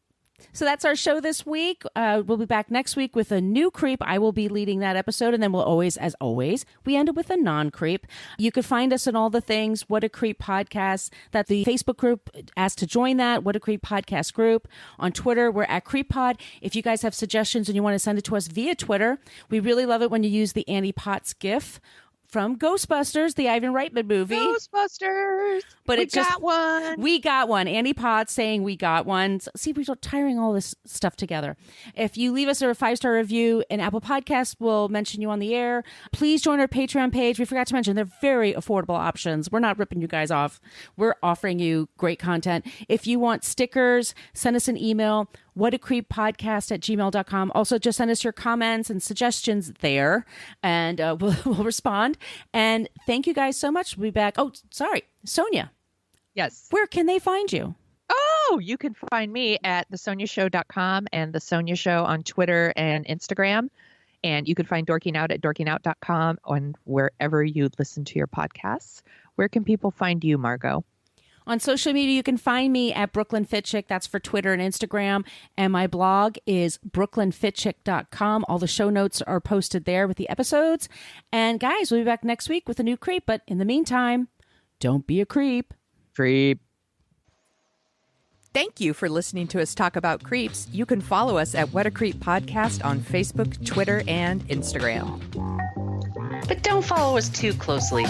So that's our show this week. We'll be back next week with a new creep. I will be leading that episode. And then we'll as always, we end it with a non-creep. You can find us in all the things, What a Creep Podcast, that the Facebook group asked to join that, What a Creep Podcast group. On Twitter, we're at CreepPod. If you guys have suggestions and you want to send it to us via Twitter, we really love it when you use the Annie Potts GIF from Ghostbusters, the Ivan Reitman movie. Ghostbusters. But we got one. We got one. Annie Potts saying we got one. See, we're tiring all this stuff together. If you leave us a 5-star review in Apple Podcasts, we'll mention you on the air. Please join our Patreon page. We forgot to mention they're very affordable options. We're not ripping you guys off. We're offering you great content. If you want stickers, send us an email, whatacreeppodcast@gmail.com. Also, just send us your comments and suggestions there, and we'll respond. And thank you guys so much. We'll be back. Oh, sorry. Sonia. Yes. Where can they find you? Oh, you can find me at thesoniashow.com and The Sonia Show on Twitter and Instagram. And you can find Dorking Out at dorkingout.com and wherever you listen to your podcasts. Where can people find you, Margot? On social media, you can find me at Brooklyn Fit Chick. That's for Twitter and Instagram. And my blog is brooklynfitchick.com. All the show notes are posted there with the episodes. And guys, we'll be back next week with a new creep. But in the meantime, don't be a creep. Creep. Thank you for listening to us talk about creeps. You can follow us at What a Creep Podcast on Facebook, Twitter, and Instagram. But don't follow us too closely.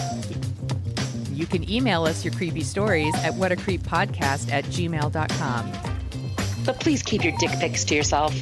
You can email us your creepy stories at whatacreeppodcast@gmail.com. But please keep your dick pics to yourself.